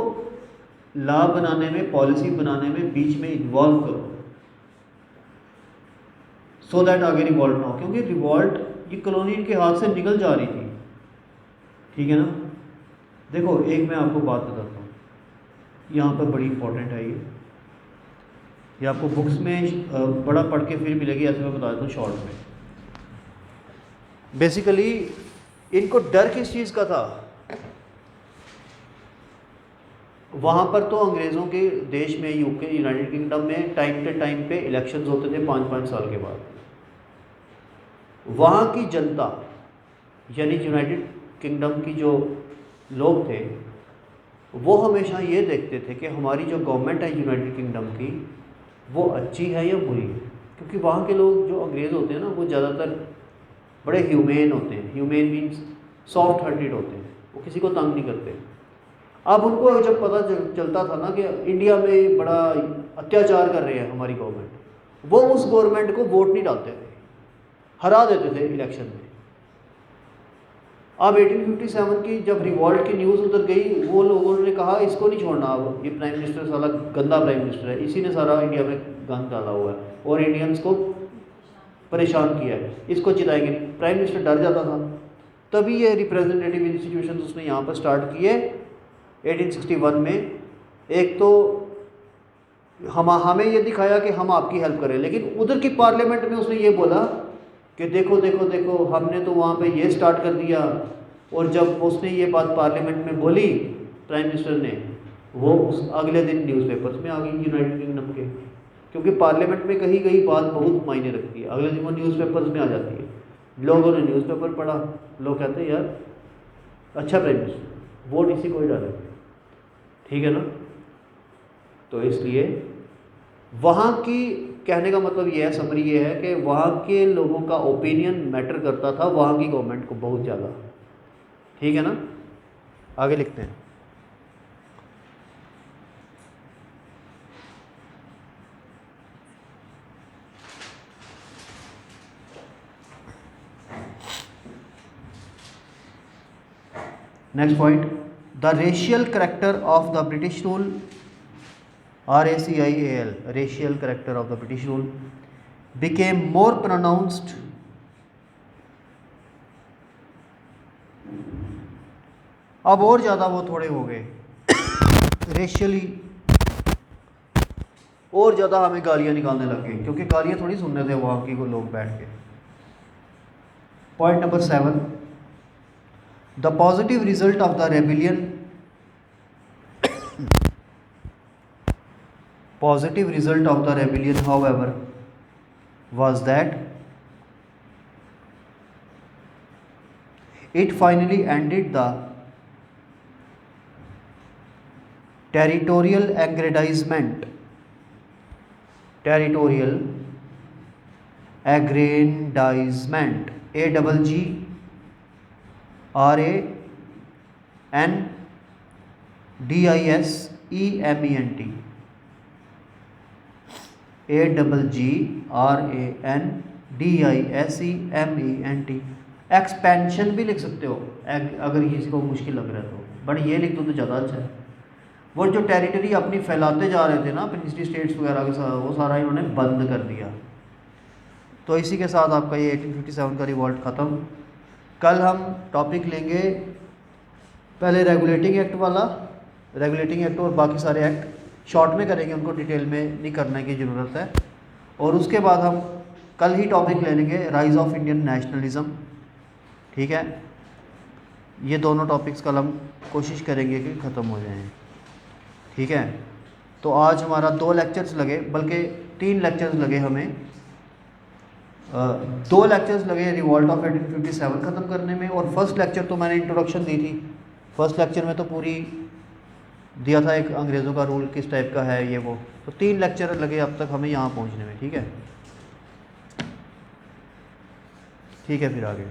लॉ बनाने में, पॉलिसी बनाने में बीच में इन्वॉल्व करो, सो दैट आगे रिवॉल्ट ना हो, क्योंकि रिवॉल्ट ये कॉलोनी इनके हाथ से निकल जा रही थी। ठीक है ना। देखो एक मैं आपको बात बताता हूँ, यहाँ पर बड़ी इंपॉर्टेंट है ये आपको बुक्स में बड़ा पढ़ के फिर मिलेगी, ऐसे मैं बता देता हूँ शॉर्ट में। बेसिकली इनको डर किस चीज़ का था? वहाँ पर तो अंग्रेज़ों के देश में, यूके, यूनाइटेड किंगडम में टाइम पे इलेक्शंस होते थे 5-5 साल के बाद। वहाँ की जनता यानी यूनाइटेड किंगडम की जो लोग थे वो हमेशा ये देखते थे कि हमारी जो गवर्नमेंट है यूनाइटेड किंगडम की वो अच्छी है या बुरी है, क्योंकि वहाँ के लोग जो अंग्रेज़ होते हैं ना वो ज़्यादातर बड़े ह्यूमेन होते हैं। ह्यूमेन मीन्स सॉफ्ट हार्टेड होते हैं, वो किसी को तंग नहीं करते। अब उनको जब पता चलता था ना कि इंडिया में बड़ा अत्याचार कर रहे हैं हमारी गवर्नमेंट, वो उस गवर्नमेंट को वोट नहीं डालते थे, हरा देते थे इलेक्शन में। अब 1857 की जब रिवॉल्ट की न्यूज़ उधर गई, वो लोगों ने कहा इसको नहीं छोड़ना, अब ये प्राइम मिनिस्टर साला गंदा प्राइम मिनिस्टर है, इसी ने सारा इंडिया में गंद डाला हुआ है और इंडियंस को परेशान किया है, इसको जिताएंगे नहीं। प्राइम मिनिस्टर डर जाता था, तभी ये रिप्रेजेंटेटिव इंस्टीट्यूशन उसने यहाँ पर स्टार्ट किए 1861 में। एक तो हमें ये दिखाया कि हम आपकी हेल्प करें, लेकिन उधर की पार्लियामेंट में उसने ये बोला कि देखो देखो देखो हमने तो वहाँ पे ये स्टार्ट कर दिया। और जब उसने ये बात पार्लियामेंट में बोली प्राइम मिनिस्टर ने, वो उस अगले दिन न्यूज़पेपर्स में आ गई यूनाइटेड किंगडम के, क्योंकि पार्लियामेंट में कही गई बात बहुत मायने रखती है, अगले दिन वो न्यूज़पेपर्स में आ जाती है। लोगों ने न्यूज़पेपर पढ़ा, लोग कहते हैं यार अच्छा प्राइम मिनिस्टर, वोट इसी को ही डालेंगे। ठीक है ना। तो इसलिए वहाँ की कहने का मतलब ये है, समरी ये है कि वहाँ के लोगों का ओपिनियन मैटर करता था वहाँ की गवर्नमेंट को बहुत ज़्यादा। ठीक है ना। आगे लिखते हैं। Next point, the racial character of the British rule, RACIAL, racial character of the British rule became more pronounced अब और ज़्यादा वो थोड़े हो गए रेशियली, और ज़्यादा हमें गालियाँ निकालने लग गए, क्योंकि गालियाँ थोड़ी सुनने थे वहाँ की वो लोग बैठ के। Point number 7, the positive result of the rebellion positive result of the rebellion however was that it finally ended the territorial aggrandizement A double G R A N D I S E M E N T AGGRANDISEMENT expansion भी लिख सकते हो अगर किसी को मुश्किल लग रहा है तो, बट ये लिख दो तो ज़्यादा अच्छा है। वो जो टेरिटरी अपनी फैलाते जा रहे थे ना प्रिंसली स्टेट्स वगैरह के साथ, वो सारा इन्होंने बंद कर दिया। तो इसी के साथ आपका ये 1857 का रिवॉल्ट ख़त्म। कल हम टॉपिक लेंगे पहले रेगुलेटिंग एक्ट वाला, रेगुलेटिंग एक्ट और बाकी सारे एक्ट शॉर्ट में करेंगे, उनको डिटेल में नहीं करने की ज़रूरत है। और उसके बाद हम कल ही टॉपिक ले लेंगे राइज़ ऑफ इंडियन नेशनलिज़म, ठीक है। ये दोनों टॉपिक्स कल हम कोशिश करेंगे कि ख़त्म हो जाएं, ठीक है। तो आज हमारा 2 लेक्चर्स लगे, बल्कि 3 लेक्चर्स लगे हमें, 2 लेक्चर्स लगे रिवॉल्ट ऑफ 1857 ख़त्म करने में। और फर्स्ट लेक्चर तो मैंने इंट्रोडक्शन दी थी, फर्स्ट लेक्चर में तो पूरी दिया था एक अंग्रेज़ों का रूल किस टाइप का है ये वो। तो 3 लेक्चर लगे अब तक हमें यहाँ पहुँचने में, ठीक है। ठीक है, फिर आगे